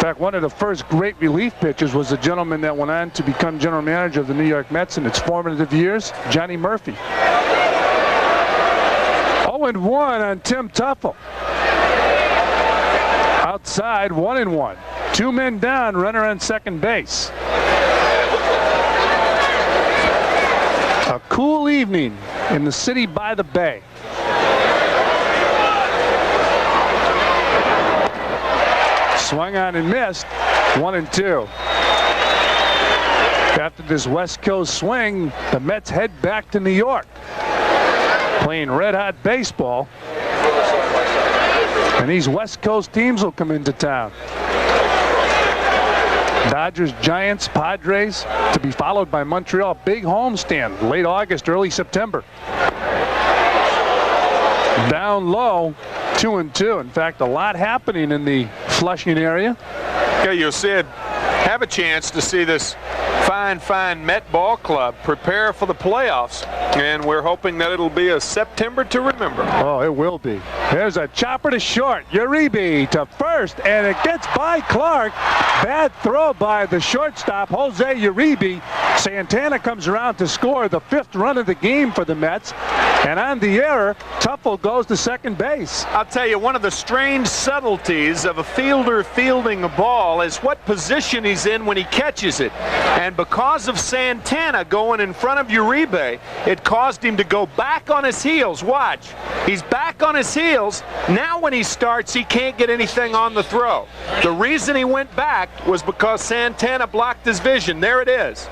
fact, one of the first great relief pitchers was the gentleman that went on to become general manager of the New York Mets in its formative years, Johnny Murphy. 0-1 on Tim Tuffle. Outside, 1-1. 2 men down, runner on second base. A A cool evening in the city by the bay. Swung on and missed. 1-2. After this West Coast swing, the Mets head back to New York, playing red-hot baseball. And these West Coast teams will come into town. Dodgers, Giants, Padres, to be followed by Montreal. Big homestand, late August, early September. Down low, 2-2. In fact, a lot happening in the Flushing area. Yeah, you'll see it. Have a chance to see this fine Met ball club prepare for the playoffs, and we're hoping that it'll be a September to remember. Oh, it will be. There's a chopper to short. Uribe to first, and it gets by Clark. Bad throw by the shortstop, Jose Uribe. Santana comes around to score the 5th run of the game for the Mets, and on the error, Tuffle goes to second base. I'll tell you, one of the strange subtleties of a fielder fielding a ball is what position he's in when he catches it. And because of Santana going in front of Uribe, it caused him to go back on his heels. Watch. He's back on his heels. Now when he starts, he can't get anything on the throw. The reason he went back was because Santana blocked his vision. There it is.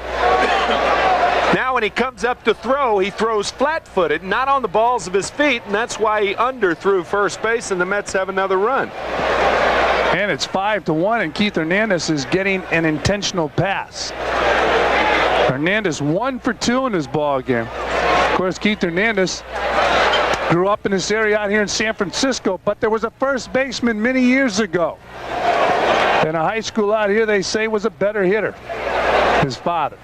Now when he comes up to throw, he throws flat-footed, not on the balls of his feet, and that's why he underthrew first base, and the Mets have another run. And it's 5-1, and Keith Hernandez is getting an intentional pass. Hernandez 1 for 2 in this ball game. Of course, Keith Hernandez grew up in this area out here in San Francisco, but there was a first baseman many years ago in a high school out here they say was a better hitter. His father.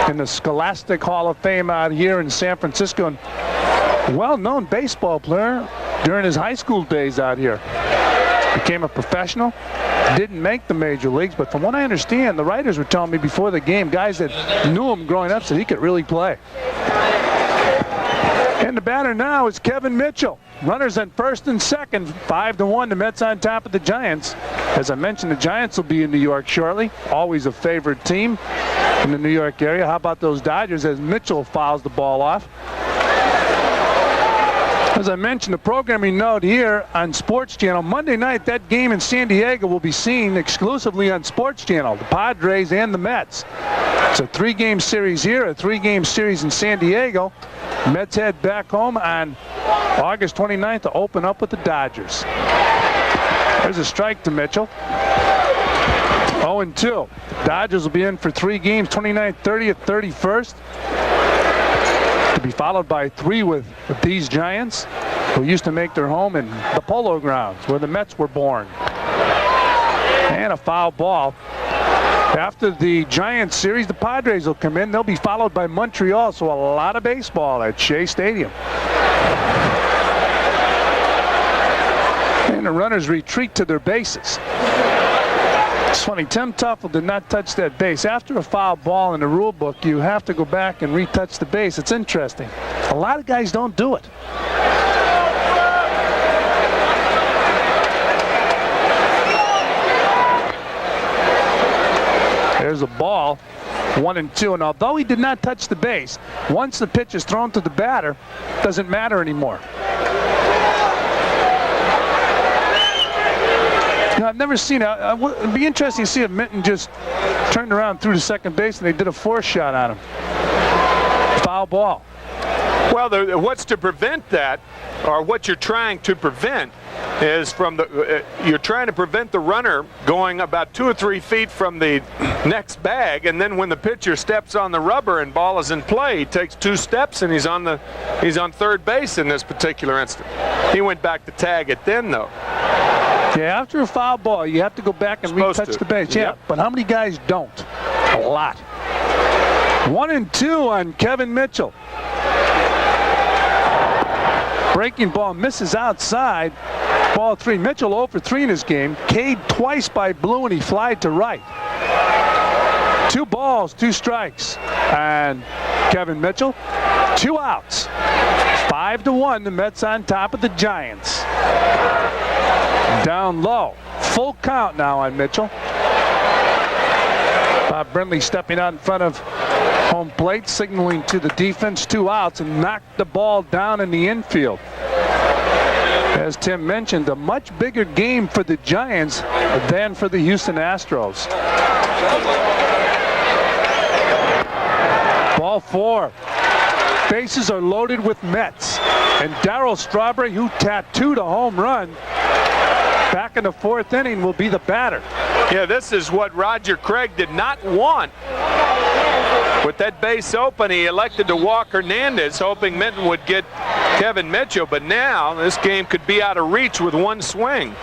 In the Scholastic Hall of Fame out here in San Francisco, and well-known baseball player during his high school days out here. Became a professional, didn't make the major leagues, but from what I understand, the writers were telling me before the game, guys that knew him growing up said he could really play. And the batter now is Kevin Mitchell. Runners on first and second, 5-1. The Mets on top of the Giants. As I mentioned, the Giants will be in New York shortly. Always a favorite team in the New York area. How about those Dodgers as Mitchell fouls the ball off? As I mentioned, the programming note here on Sports Channel. Monday night, that game in San Diego will be seen exclusively on Sports Channel. The Padres and the Mets. It's a 3-game series here, a 3-game series in San Diego. Mets head back home on August 29th to open up with the Dodgers. There's a strike to Mitchell. 0-2. Dodgers will be in for 3 games, 29th, 30th, 31st. To be followed by 3 with these Giants, who used to make their home in the Polo Grounds, where the Mets were born. And a foul ball. After the Giants series, the Padres will come in. They'll be followed by Montreal, so a lot of baseball at Shea Stadium. And the runners retreat to their bases. It's funny, Tim Tuffle did not touch that base. After a foul ball in the rule book, you have to go back and retouch the base. It's interesting. A lot of guys don't do it. There's a ball, 1-2, and although he did not touch the base, once the pitch is thrown to the batter, it doesn't matter anymore. You know, I've never seen it. It'd be interesting to see if Minton just turned around through to second base and they did a force shot on him. Foul ball. Well, what's to prevent that, or what you're trying to prevent, is from the you're trying to prevent the runner going about 2 or 3 feet from the next bag, and then when the pitcher steps on the rubber and ball is in play, he takes 2 steps and he's on third base in this particular instance. He went back to tag it then, though. Yeah, after a foul ball, you have to go back and retouch the base. Yeah, yep. But how many guys don't? A lot. 1-2 on Kevin Mitchell. Breaking ball misses outside. Ball 3. Mitchell 0 for 3 in his game. K'd twice by Blue, and he flied to right. 2 balls, 2 strikes. And Kevin Mitchell, 2 outs. 5-1, the Mets on top of the Giants. Down low. Full count now on Mitchell. Bob Brenly stepping out in front of home plate, signaling to the defense 2 outs, and knocked the ball down in the infield. As Tim mentioned, a much bigger game for the Giants than for the Houston Astros. Ball 4. Bases are loaded with Mets. And Darryl Strawberry, who tattooed a home run back in the 4th inning, will be the batter. Yeah, this is what Roger Craig did not want. With that base open, he elected to walk Hernandez, hoping Minton would get Kevin Mitchell. But now this game could be out of reach with one swing.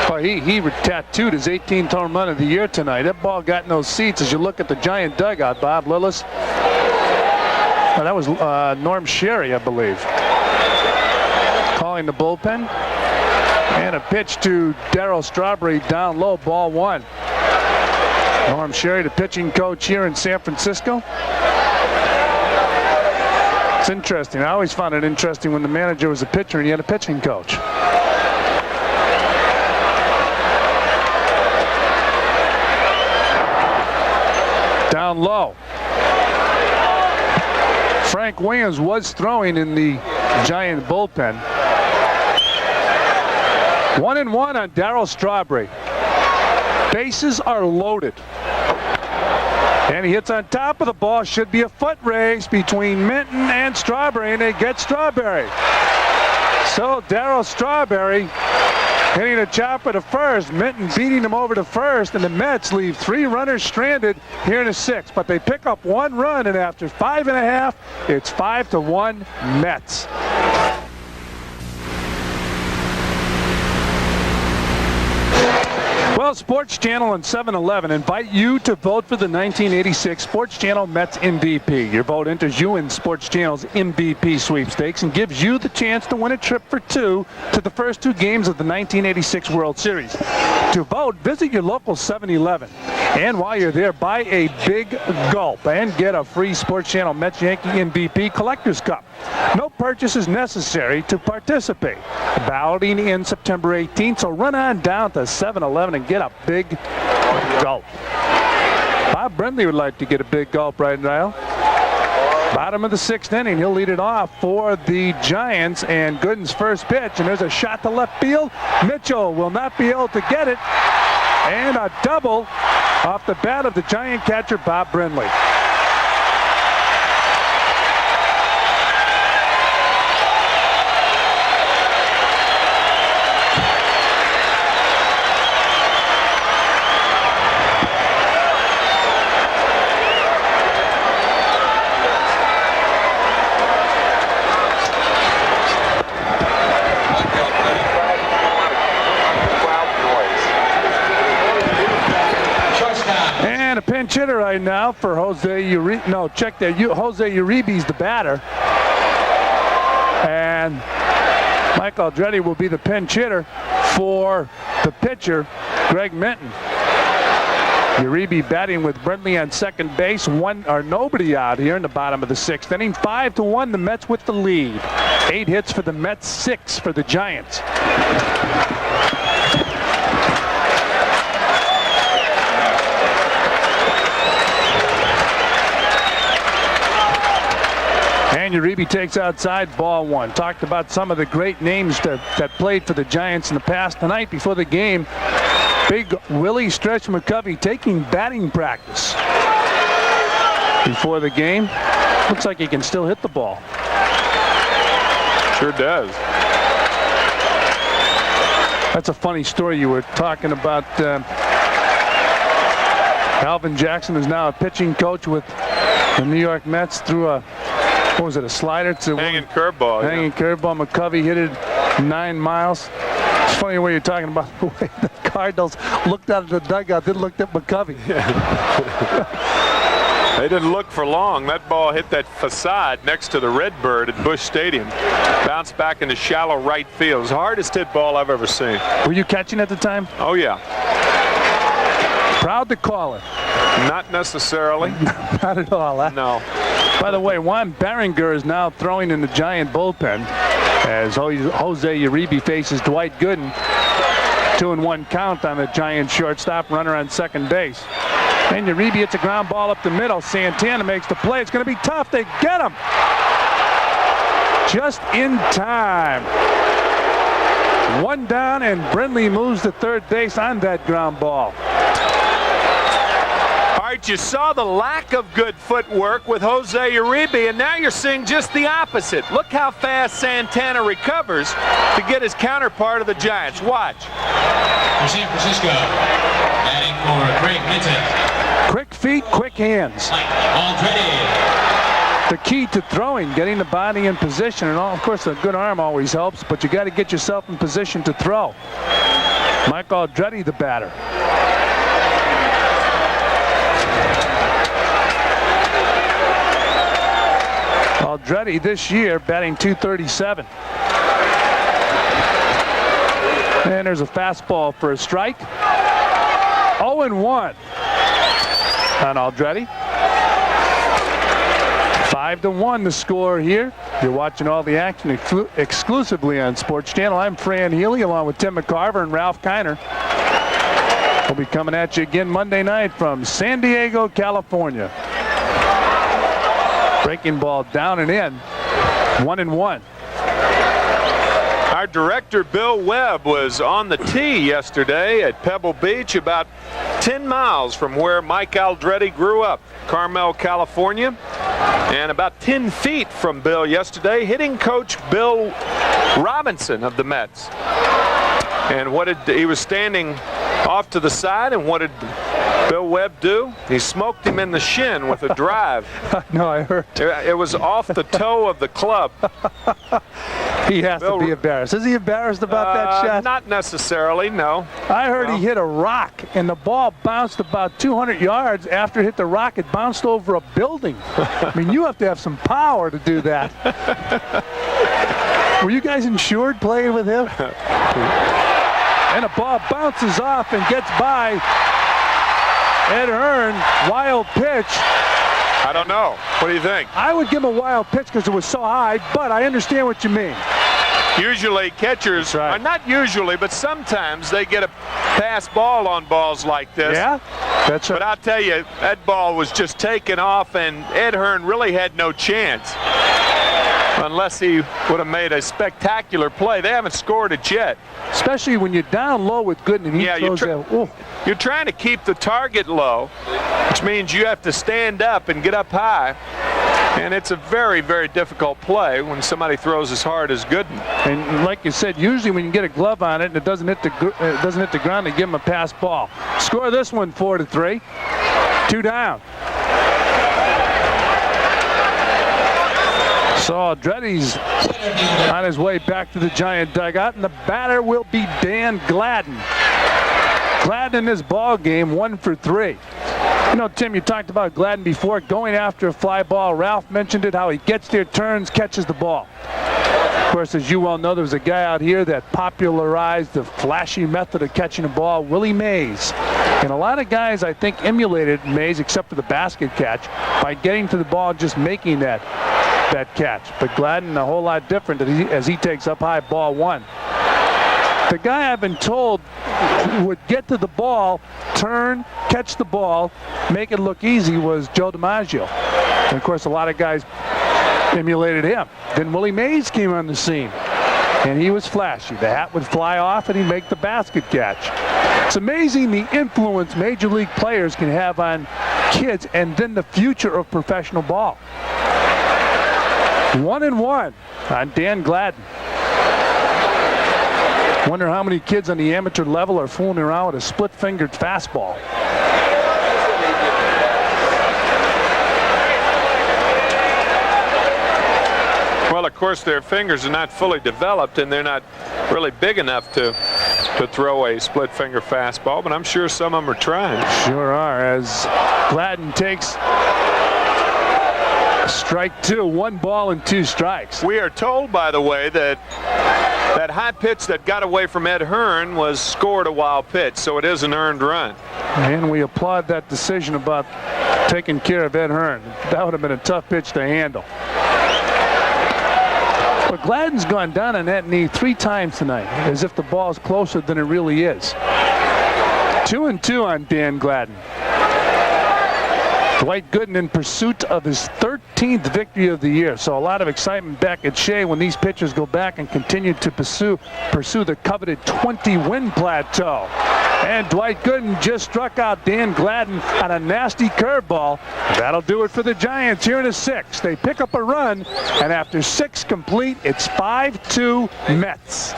Oh, he tattooed his 18th home run of the year tonight. That ball got in those seats as you look at the Giant dugout, Bob Lillis. Oh, that was Norm Sherry, I believe, calling the bullpen. And a pitch to Darryl Strawberry down low, ball 1. Norm Sherry, the pitching coach here in San Francisco. It's interesting. I always found it interesting when the manager was a pitcher and he had a pitching coach. Down low. Frank Williams was throwing in the Giant bullpen. 1-1 on Darryl Strawberry. Bases are loaded. And he hits on top of the ball. Should be a foot race between Minton and Strawberry, and they get Strawberry. So Darryl Strawberry hitting a chopper to first. Minton beating him over to first, and the Mets leave 3 runners stranded here in the 6th. But they pick up 1 run, and after 5.5, it's 5-1 Mets. Well, Sports Channel and 7-Eleven invite you to vote for the 1986 Sports Channel Mets MVP. Your vote enters you in Sports Channel's MVP sweepstakes and gives you the chance to win a trip for 2 to the first 2 games of the 1986 World Series. To vote, visit your local 7-Eleven. And while you're there, buy a big gulp and get a free Sports Channel Mets Yankee MVP Collector's Cup. No purchase is necessary to participate. Balloting in September 18th, so run on down to 7-Eleven and get a big gulp. Bob Brindley would like to get a big gulp right now. Bottom of the 6th inning, he'll lead it off for the Giants, and Gooden's first pitch, and there's a shot to left field. Mitchell will not be able to get it, and a double off the bat of the Giant catcher, Bob Brindley. Pinch hitter right now for Jose Uribe. No, check that. Jose Uribe's the batter. And Michael Andretti will be the pinch hitter for the pitcher, Greg Minton. Uribe batting with Brindley on second base. Nobody out here in the bottom of the 6th inning. 5-1, the Mets with the lead. 8 hits for the Mets, 6 for the Giants. And Uribe takes outside, ball 1. Talked about some of the great names that played for the Giants in the past. Tonight, before the game, Big Willie Stretch McCovey taking batting practice before the game. Looks like he can still hit the ball. Sure does. That's a funny story. You were talking about Alvin Jackson is now a pitching coach with the New York Mets through a, what was it, a slider? To hanging curveball. Hanging curveball. McCovey hit it 9 miles. It's funny the way you're talking about the way the Cardinals looked out of the dugout, then looked at McCovey. They didn't look for long. That ball hit that facade next to the Redbird at Busch Stadium. Bounced back into shallow right field. It was the hardest hit ball I've ever seen. Were you catching at the time? Oh, yeah. Proud to call it. Not necessarily. Not at all, huh? No. By the way, Juan Berenger is now throwing in the Giant bullpen as Jose Uribe faces Dwight Gooden. 2-1 count on the Giant shortstop, runner on second base. And Uribe hits a ground ball up the middle. Santana makes the play. It's going to be tough. They get him. Just in time. One down, and Brindley moves to third base on that ground ball. All right, you saw the lack of good footwork with Jose Uribe, and now you're seeing just the opposite. Look how fast Santana recovers to get his counterpart of the Giants. Watch. For San Francisco, batting for Craig Vincent. Quick feet, quick hands. Mike Aldrete. The key to throwing, getting the body in position, and of course a good arm always helps, but you got to get yourself in position to throw. Mike Aldrete, the batter. Aldrete this year batting .237. And there's a fastball for a strike. 0-1 on Aldrete. 5-1 the score here. You're watching all the action exclusively on Sports Channel. I'm Fran Healy along with Tim McCarver and Ralph Kiner. We'll be coming at you again Monday night from San Diego, California. Breaking ball down and in. 1-1. Our director, Bill Webb, was on the tee yesterday at Pebble Beach, about 10 miles from where Mike Aldrete grew up, Carmel, California, and about 10 feet from Bill yesterday, hitting coach Bill Robinson of the Mets. And he was standing off to the side, and what did Bill Webb do? He smoked him in the shin with a drive. No, I heard. It was off the toe of the club. He has to be embarrassed. Is he embarrassed about that shot? Not necessarily, no. I heard he hit a rock, and the ball bounced about 200 yards. After it hit the rock, it bounced over a building. I mean, you have to have some power to do that. Were you guys insured playing with him? And the ball bounces off and gets by Ed Hearn. Wild pitch. I don't know. What do you think? I would give him a wild pitch because it was so high, but I understand what you mean. Usually catchers, are not usually, but sometimes they get a pass ball on balls like this. Yeah, that's right. But I'll tell you, that ball was just taken off, and Ed Hearn really had no chance unless he would have made a spectacular play. They haven't scored it yet. Especially when you're down low with Gooden and he throws that. You're trying to keep the target low, which means you have to stand up and get up high. And it's a very, very difficult play when somebody throws as hard as Gooden. And like you said, usually when you get a glove on it and it doesn't hit the ground, they give him a pass ball. Score this one 4-3. 2 down. So Aldrete's on his way back to the Giant dugout, and the batter will be Dan Gladden. Gladden in this ball game, 1 for 3. You know, Tim, you talked about Gladden before, going after a fly ball. Ralph mentioned it, how he gets there, turns, catches the ball. Of course, as you well know, there was a guy out here that popularized the flashy method of catching a ball, Willie Mays. And a lot of guys, I think, emulated Mays, except for the basket catch, by getting to the ball and just making that catch. But Gladden, a whole lot different as he takes up high, ball 1. The guy I've been told would get to the ball, turn, catch the ball, make it look easy was Joe DiMaggio. And of course, a lot of guys emulated him. Then Willie Mays came on the scene, and he was flashy. The hat would fly off, and he'd make the basket catch. It's amazing the influence major league players can have on kids and then the future of professional ball. 1-1 on Dan Gladden. Wonder how many kids on the amateur level are fooling around with a split-fingered fastball. Well, of course, their fingers are not fully developed, and they're not really big enough to throw a split-finger fastball, but I'm sure some of them are trying. Sure are, as Gladden takes strike 2, 1 ball and 2 strikes. We are told, by the way, that that high pitch that got away from Ed Hearn was scored a wild pitch, so it is an earned run. And we applaud that decision about taking care of Ed Hearn. That would have been a tough pitch to handle. But Gladden's gone down on that knee 3 times tonight, as if the ball's closer than it really is. 2-2 on Dan Gladden. Dwight Gooden in pursuit of his 13th victory of the year. So a lot of excitement back at Shea when these pitchers go back and continue to pursue the coveted 20-win plateau. And Dwight Gooden just struck out Dan Gladden on a nasty curveball. That'll do it for the Giants here in the 6th. They pick up a run, and after 6 complete, it's 5-2 Mets.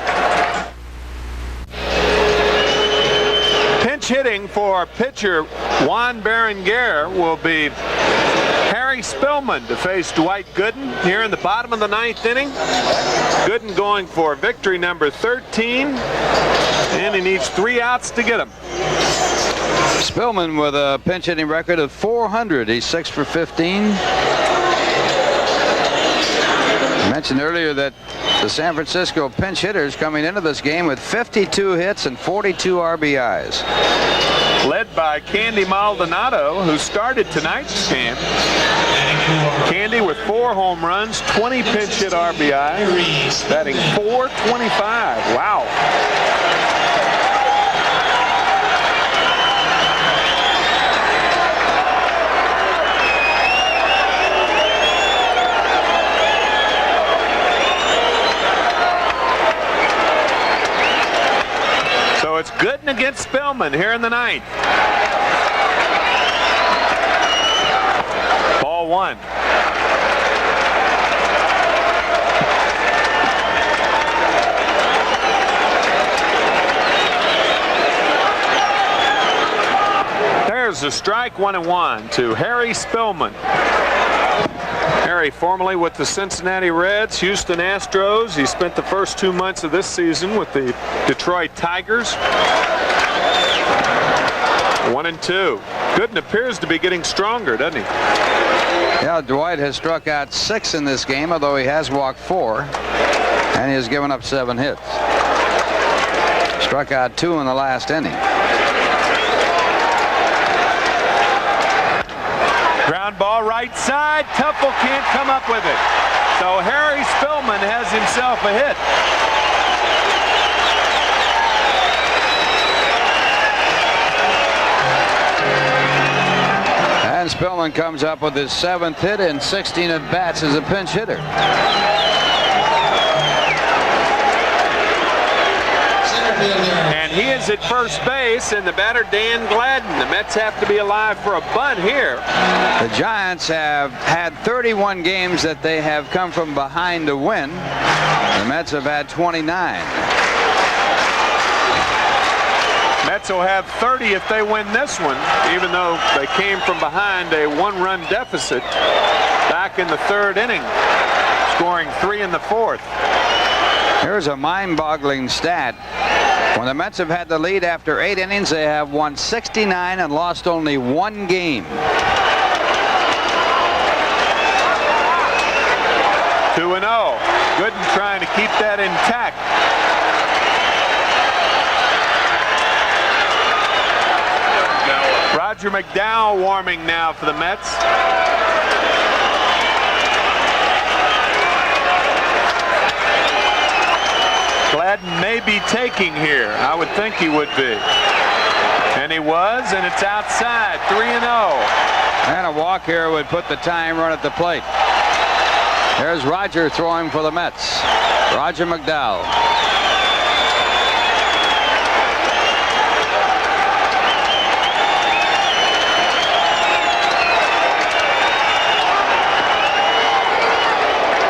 Pinch hitting for pitcher Juan Berenguer will be Harry Spillman to face Dwight Gooden here in the bottom of the 9th inning. Gooden going for victory number 13, and he needs 3 outs to get him. Spillman with a pinch hitting record of .400. He's 6 for 15. I mentioned earlier that the San Francisco pinch hitters coming into this game with 52 hits and 42 RBIs. Led by Candy Maldonado, who started tonight's game. Candy with 4 home runs, 20 pinch hit RBI, batting .425. Wow. So it's Gooden against Spillman here in the 9th. Ball 1. There's a strike, 1-1 to Harry Spillman. Harry, formerly with the Cincinnati Reds, Houston Astros. He spent the first 2 months of this season with the Detroit Tigers. 1-2. Gooden appears to be getting stronger, doesn't he? Yeah, Dwight has struck out 6 in this game, although he has walked 4, and he has given up 7 hits. Struck out 2 in the last inning. Ground ball right side. Tuffle can't come up with it. So Harry Spillman has himself a hit. And Spillman comes up with his 7th hit in 16 at-bats as a pinch hitter. And he is at first base, and the batter Dan Gladden. The Mets have to be alive for a bunt here. The Giants have had 31 games that they have come from behind to win. The Mets have had 29. Mets will have 30 if they win this one, even though they came from behind a 1-run deficit back in the 3rd inning, scoring 3 in the 4th. Here's a mind-boggling stat. When the Mets have had the lead after 8 innings, they have won 69 and lost only 1 game. 2-0. Gooden trying to keep that intact. Roger McDowell warming now for the Mets. Gladden may be taking here. I would think he would be. And he was, and it's outside. 3-0. And a walk here would put the tying run at the plate. There's Roger throwing for the Mets. Roger McDowell.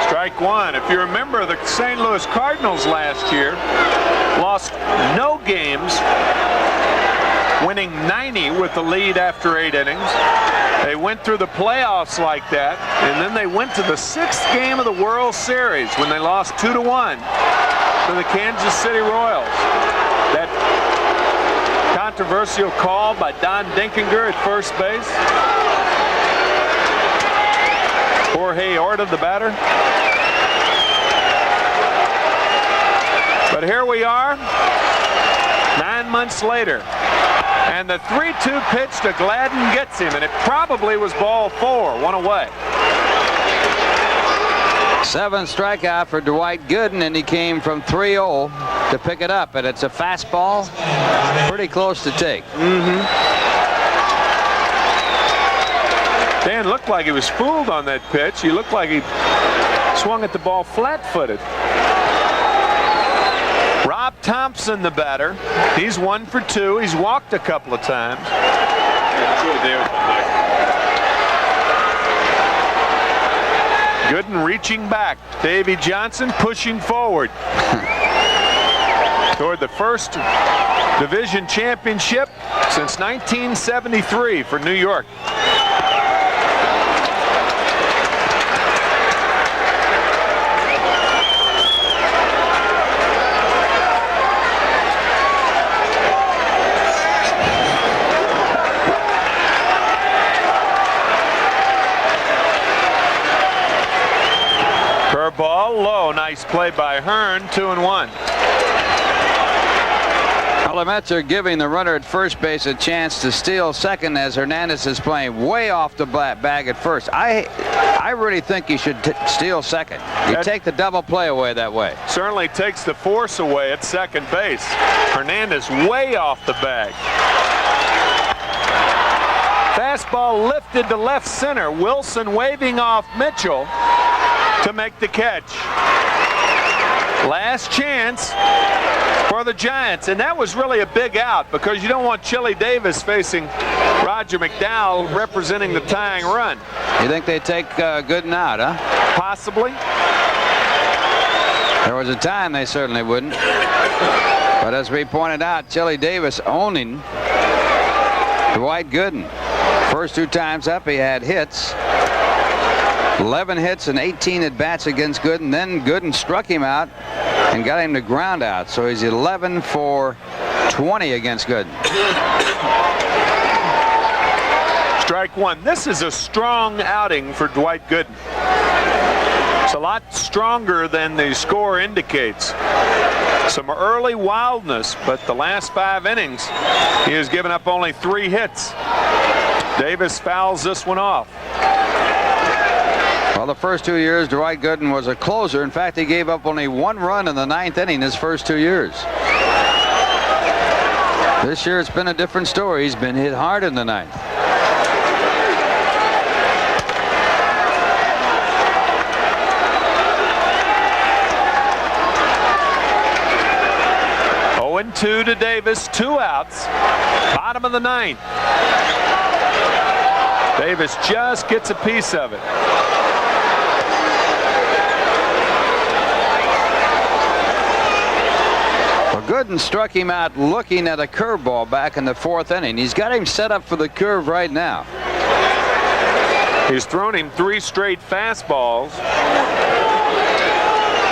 Strike 1. If you remember, the St. Louis Cardinals last year lost no games, winning 90 with the lead after 8 innings. They went through the playoffs like that, and then they went to the 6th game of the World Series when they lost 2-1 to the Kansas City Royals. That controversial call by Don Dinkinger at first base. Jorge Orta, the batter. But here we are, 9 months later. And the 3-2 pitch to Gladden gets him, and it probably was ball 4, 1 away. 7th strikeout for Dwight Gooden, and he came from 3-0 to pick it up. And it's a fastball, pretty close to take. Man looked like he was fooled on that pitch. He looked like he swung at the ball flat-footed. Rob Thompson, the batter. He's 1 for 2. He's walked a couple of times. Gooden reaching back. Davy Johnson pushing forward toward the first division championship since 1973 for New York. Ball low. Nice play by Hearn. 2-1. Well, the Mets are giving the runner at first base a chance to steal second as Hernandez is playing way off the bag at first. I really think he should steal second. You take the double play away that way. Certainly takes the force away at second base. Hernandez way off the bag. Fastball lifted to left center. Wilson waving off Mitchell to make the catch. Last chance for the Giants, and that was really a big out because you don't want Chili Davis facing Roger McDowell representing the tying run. You think they take Gooden out, huh? Possibly. There was a time they certainly wouldn't. But as we pointed out, Chili Davis owning Dwight Gooden. First 2 times up, he had hits. 11 hits and 18 at-bats against Gooden. Then Gooden struck him out and got him to ground out. So he's 11 for 20 against Gooden. Strike 1. This is a strong outing for Dwight Gooden. It's a lot stronger than the score indicates. Some early wildness, but the last 5 innings, he has given up only 3 hits. Davis fouls this one off. Well, the first 2 years, Dwight Gooden was a closer. In fact, he gave up only 1 run in the 9th inning his first 2 years. This year, it's been a different story. He's been hit hard in the 9th. And 2 to Davis, 2 outs, bottom of the 9th. Davis just gets a piece of it. Well, Gooden struck him out looking at a curveball back in the 4th inning. He's got him set up for the curve right now. He's thrown him 3 straight fastballs.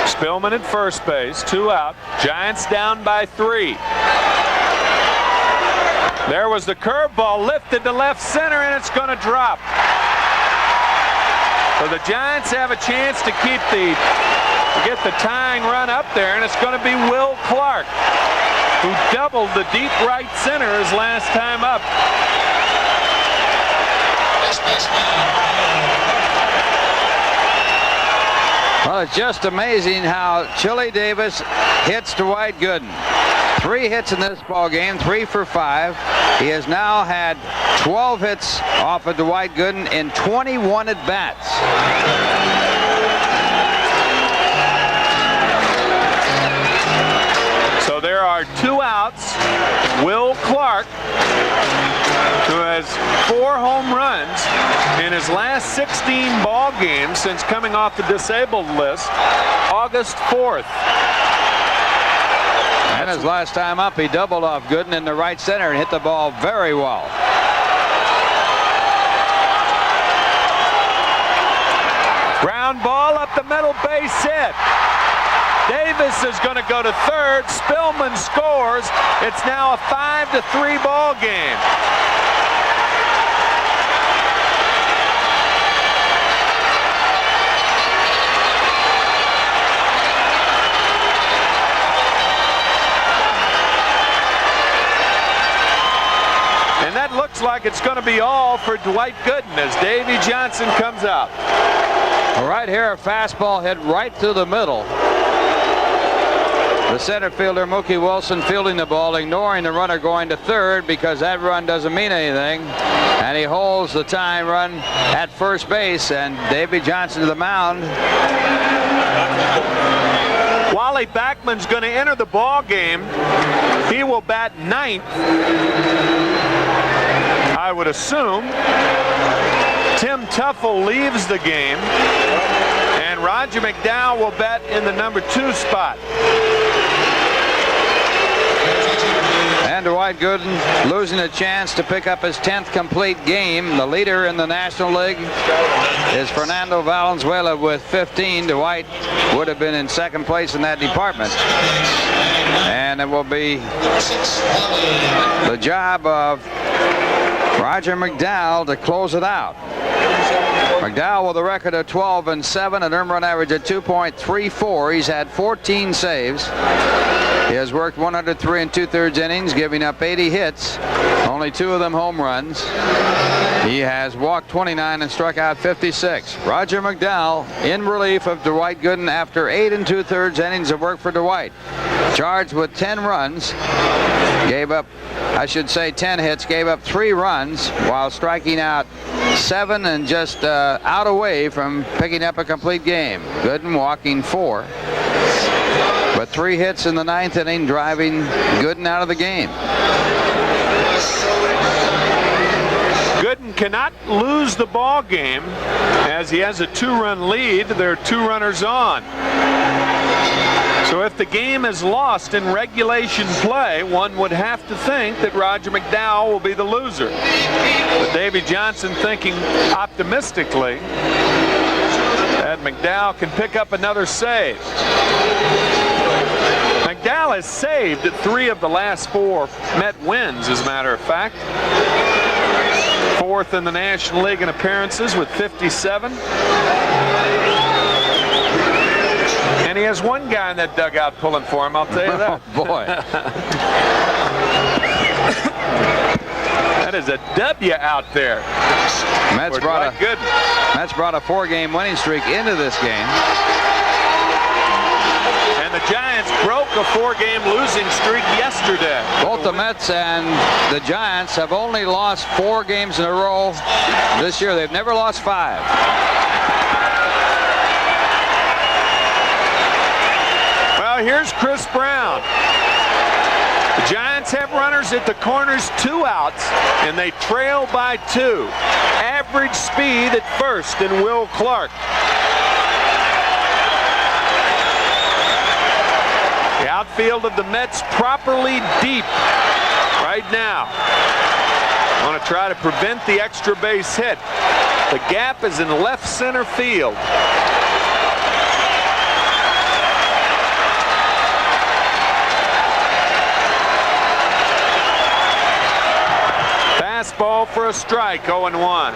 Spillman at first base, 2 out. Giants down by 3. There was the curveball lifted to left center, and it's going to drop. So the Giants have a chance to get the tying run up there, and it's going to be Will Clark, who doubled the deep right center his last time up. Well, it's just amazing how Chili Davis hits Dwight Gooden. 3 hits in this ball game, 3 for 5. He has now had 12 hits off of Dwight Gooden in 21 at-bats. So there are 2 outs. Will Clark, who has 4 home runs in his last 16 ball games since coming off the disabled list, August 4th. And his last time up, he doubled off Gooden in the right center and hit the ball very well. Ground ball up the middle, base hit. Davis is going to go to third. Spillman scores. It's now a 5-3 ball game. And that looks like it's going to be all for Dwight Gooden as Davy Johnson comes out. Right here, a fastball hit right through the middle. The center fielder, Mookie Wilson, fielding the ball, ignoring the runner going to third because that run doesn't mean anything. And he holds the tying run at first base, and Davy Johnson to the mound. Wally Backman's going to enter the ball game. He will bat ninth, I would assume. Tim Tuffle leaves the game, and Roger McDowell will bat in the number 2 spot. And Dwight Gooden losing a chance to pick up his 10th complete game. The leader in the National League is Fernando Valenzuela with 15. Dwight would have been in second place in that department. And it will be the job of Roger McDowell to close it out. McDowell with a record of 12-7, an earned run average of 2.34. He's had 14 saves. He has worked 103 2/3 innings, giving up 80 hits, only 2 of them home runs. He has walked 29 and struck out 56. Roger McDowell in relief of Dwight Gooden after 8 2/3 innings of work for Dwight. Charged with 10 runs, gave up, I should say 10 hits, gave up 3 runs while striking out 7 and just out away from picking up a complete game. Gooden walking 4. But 3 hits in the 9th inning, driving Gooden out of the game. Gooden cannot lose the ball game as he has a 2-run lead. There are 2 runners on. So if the game is lost in regulation play, one would have to think that Roger McDowell will be the loser. But Davy Johnson thinking optimistically that McDowell can pick up another save. McDowell has saved 3 of the last 4 Met wins, as a matter of fact. 4th in the National League in appearances with 57. And he has one guy in that dugout pulling for him, I'll tell you that. Oh, boy. That is a W out there. Mets brought a 4-game winning streak into this game. And the Giants broke a 4-game losing streak yesterday. Both the Mets and the Giants have only lost 4 games in a row this year. They've never lost 5. Well, here's Chris Brown. The Giants have runners at the corners, 2 outs, and they trail by 2. Average speed at first in Will Clark. The outfield of the Mets properly deep right now. Want to try to prevent the extra base hit. The gap is in left center field. Fastball for a strike, 0-1.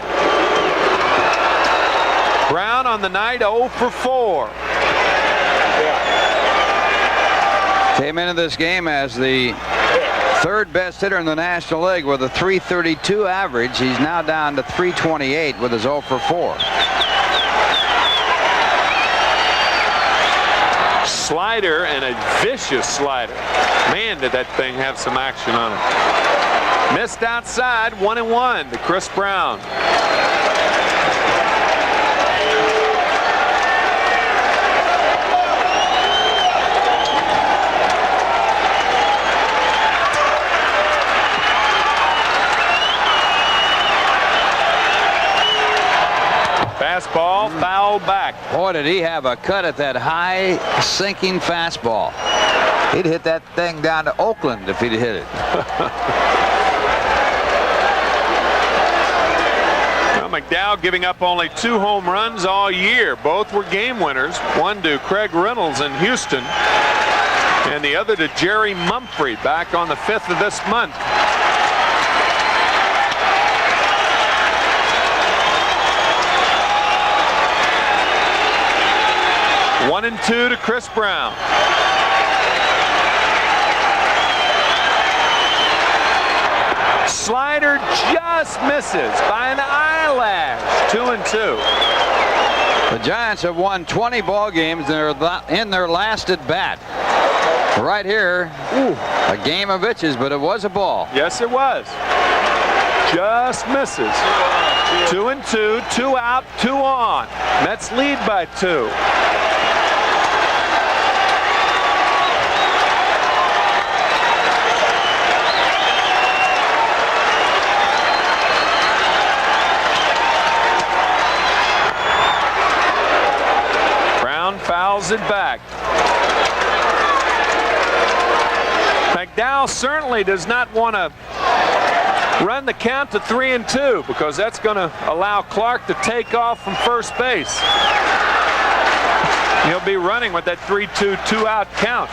Brown on the night, 0 for 4. Came into this game as the 3rd best hitter in the National League with a .332 average. He's now down to .328 with his 0 for 4. Slider, and a vicious slider. Man, did that thing have some action on it. Missed outside, 1-1 to Chris Brown. Fastball fouled back. Boy, did he have a cut at that high sinking fastball. He'd hit that thing down to Oakland if he'd hit it. Well, McDowell giving up only 2 home runs all year. Both were game winners. One to Craig Reynolds in Houston, and the other to Jerry Mumphrey back on the 5th of this month. One and 2 to Chris Brown. Slider just misses by an eyelash. 2-2. The Giants have won 20 ball games in their last at bat. Right here, a game of inches, but it was a ball. Yes, it was. Just misses. 2-2, 2 out, 2 on. Mets lead by 2. Brown fouls it back. McDowell certainly does not want to run the count to 3-2 because that's going to allow Clark to take off from first base. He'll be running with that 3-2, 2-out count.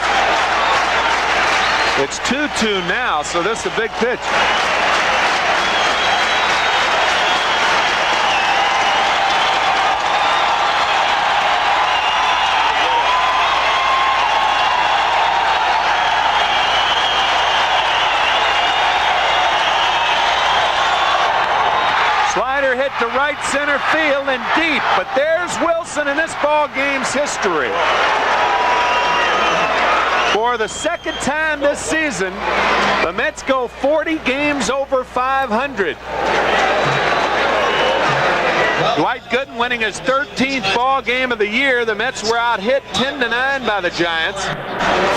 It's 2-2 now, so this is a big pitch. Slider hit to right center field and deep, but there's Wilson in this ball game's history. For the second time this season, the Mets go 40 games over 500. Dwight Gooden winning his 13th ball game of the year. The Mets were out hit 10-9 by the Giants.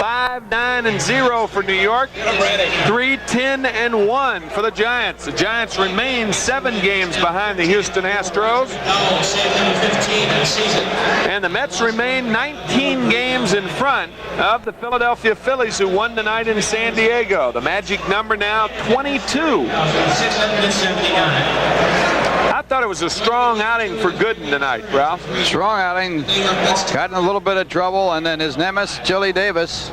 5-9-0 for New York. 3-10-1 for the Giants. The Giants remain 7 games behind the Houston Astros. And the Mets remain 19 games in front of the Philadelphia Phillies, who won tonight in San Diego. The magic number now 22. I thought it was a strong outing for Gooden tonight, Ralph. Strong outing. Got in a little bit of trouble, and then his nemesis, Chili Davis,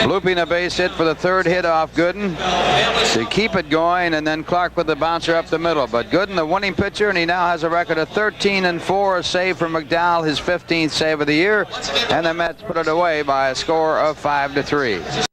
looping a base hit for the 3rd hit off Gooden to keep it going, and then Clark with the bouncer up the middle. But Gooden, the winning pitcher, and he now has a record of 13-4, a save from McDowell, his 15th save of the year, and the Mets put it away by a score of 5-3.